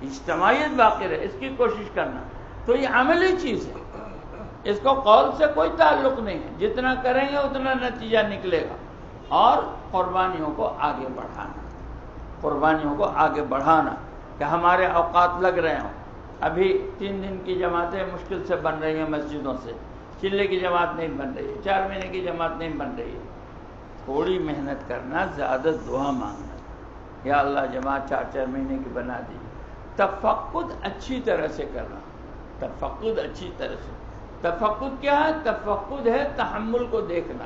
اجتماعیت باقی رہے، اس کی کوشش کرنا۔ تو یہ عملی چیز ہے، اس کو قول سے کوئی تعلق نہیں ہے، جتنا کریں گے اتنا نتیجہ نکلے گا۔ اور قربانیوں کو آگے بڑھانا، قربانیوں کو آگے بڑھانا، کہ ہمارے اوقات لگ رہے ہوں، ابھی 3 دن کی جماعتیں مشکل سے بن رہی ہیں مسجدوں سے، چلے کی جماعت نہیں بن رہی ہے، 4 مہینے کی جماعت نہیں بن رہی ہے. تھوڑی محنت کرنا، زیادہ دعا مانگنا، یا اللہ جماعت 4 مہینے کی بنا دی. تفقد اچھی طرح سے کرنا، تفقد اچھی طرح سے. تفقد کیا ہے؟ تفقد ہے تحمل کو دیکھنا،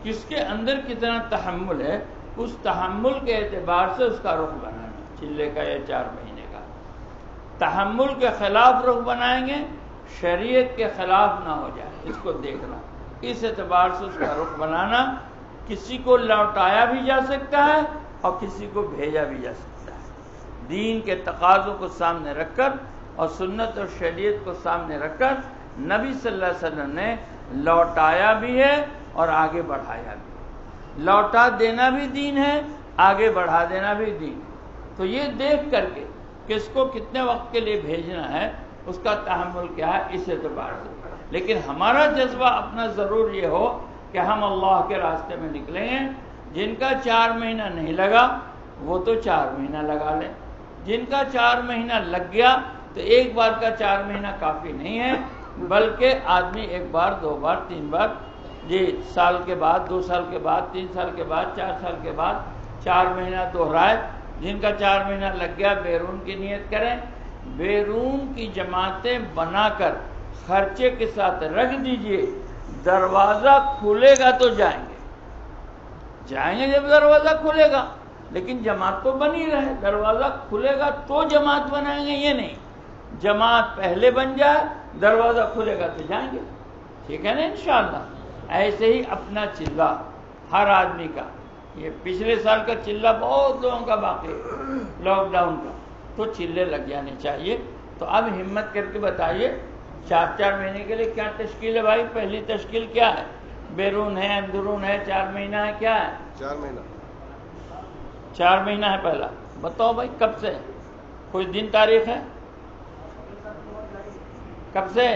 کس کے اندر کتنا تحمل ہے، اس تحمل کے اعتبار سے اس کا رخ بنانا، چلے کا یا 4 مہینے کا. تحمل کے خلاف رخ بنائیں گے، شریعت کے خلاف نہ ہو جائے، اس کو دیکھنا، اس اعتبار سے اس کا رخ بنانا. کسی کو لوٹایا بھی جا سکتا ہے اور کسی کو بھیجا بھی جا سکتا ہے، دین کے تقاضوں کو سامنے رکھ کر اور سنت اور شریعت کو سامنے رکھ کر. نبی صلی اللہ علیہ وسلم نے لوٹایا بھی ہے اور آگے بڑھایا بھی. لوٹا دینا بھی دین ہے، آگے بڑھا دینا بھی دین ہے. تو یہ دیکھ کر کے کہ اس کو کتنے وقت کے لیے بھیجنا ہے، اس کا تحمل کیا ہے، اس اعتبار سے. لیکن ہمارا جذبہ اپنا ضرور یہ ہو کہ ہم اللہ کے راستے میں نکلیں گے. جن کا 4 مہینہ نہیں لگا وہ تو 4 مہینہ لگا لیں، جن کا 4 مہینہ لگ گیا تو ایک بار کا 4 مہینہ کافی نہیں ہے، بلکہ آدمی 1 بار 2 بار 3 بار، جی سال کے بعد 2 سال کے بعد 3 سال کے بعد 4 سال کے بعد 4 مہینہ دوہرائے. جن کا 4 مہینہ لگ گیا بیرون کی نیت کریں. بیرون کی جماعتیں بنا کر خرچے کے ساتھ رکھ دیجئے، دروازہ کھلے گا تو جائیں گے، جائیں گے جب دروازہ کھلے گا. لیکن جماعت تو بنی رہے، دروازہ کھلے گا تو جماعت بنائیں گے، یہ نہیں جماعت پہلے بن جائے دروازہ کھلے گا تو جائیں گے. ٹھیک ہے نا انشاءاللہ. ایسے ہی اپنا چلہ ہر آدمی کا، یہ پچھلے سال کا چلہ بہت لوگوں کا باقی ہے لاک ڈاؤن کا، تو چلے لگ جانے چاہیے. تو اب ہمت کر کے بتائیے 4 مہینے کے لیے کیا تشکیل ہے بھائی؟ پہلی تشکیل کیا ہے؟ بیرون ہے، اندرون ہے، 4 مہینہ ہے، کیا ہے؟ 4 مہینہ. 4 مہینہ ہے پہلا. بتاؤ بھائی کب سے؟ کوئی دن تاریخ ہے؟ کب سے؟